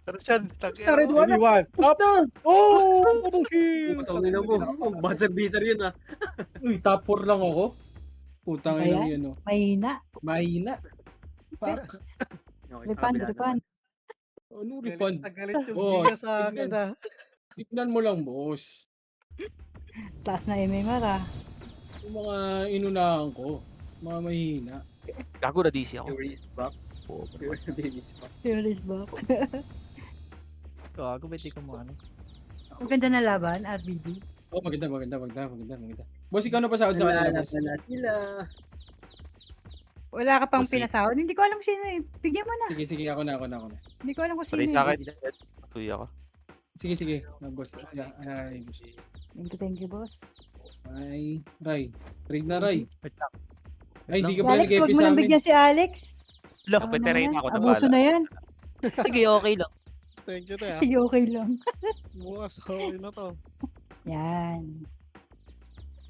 Tara siyan. Red one Ready, up. 1. Push Up. na. Oh! Double kill! Putang ina mo. Buzzer beater yun ah. Uy, top 4 lang ako. Putang ina Ayan. yun, oh. Mahina. Mahina. Fuck. Refund. Anong refund? Galit yung Boss, bigas sa akin tignan. ah. Tignan mo lang, boss. Taas na MMR ah. Yung mga inunahan ko. Mga mahina. Gago na DC ako. Fury is back. Fury is back. Serious ba? Gago, ba't di ko mo ano? Ang ganda na laban, RBD. Oh, maganda. Boss, ikaw na pasahod sa kanila, boss. Wala sila. Wala ka pang Pussy. pinasahod. Hindi ko alam sino eh. Bigyan mo na. Sige, ako na. Hindi ko alam kung sino Sorry sa eh. akin. Tuya ka. Sige. Boss. Ay, boss. Thank you, boss. Ay, Ray. Trade na, Ray. Wait lang. Ay, hindi ka Si pala Alex, wag nag-epi mo sa nang amin. bigyan si Alex. Lang, Tama Pwede na rin yan. ako na Abuso bala. na yan. sige, okay lang. Thank you, te. Sige, okay lang. Bukas, okay na to. Yan.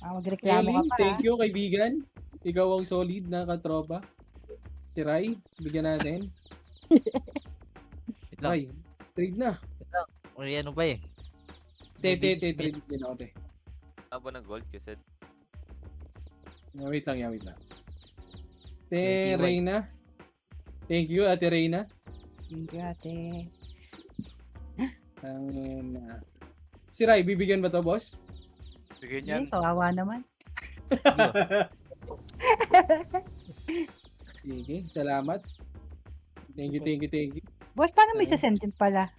Magreklamo ka Ellie, pa. thank you, kaibigan. Ikaw ang solid na katropa. Si Ray, bigyan natin. Wait lang. Ray, trade na. May ano pa eh. Trade din ako, te. Abo ng gold kasi. Wait lang. Te, Reyna. Thank you, Ate Reyna. Thank you, ate. Si Ray, bibigyan ba to, boss? Sige Hindi, niyan. kawawa naman. Sige, salamat. Thank you. Boss, paano may sasend din pala?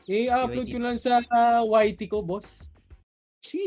I-upload ko lang sa YT ko, boss. Sheesh.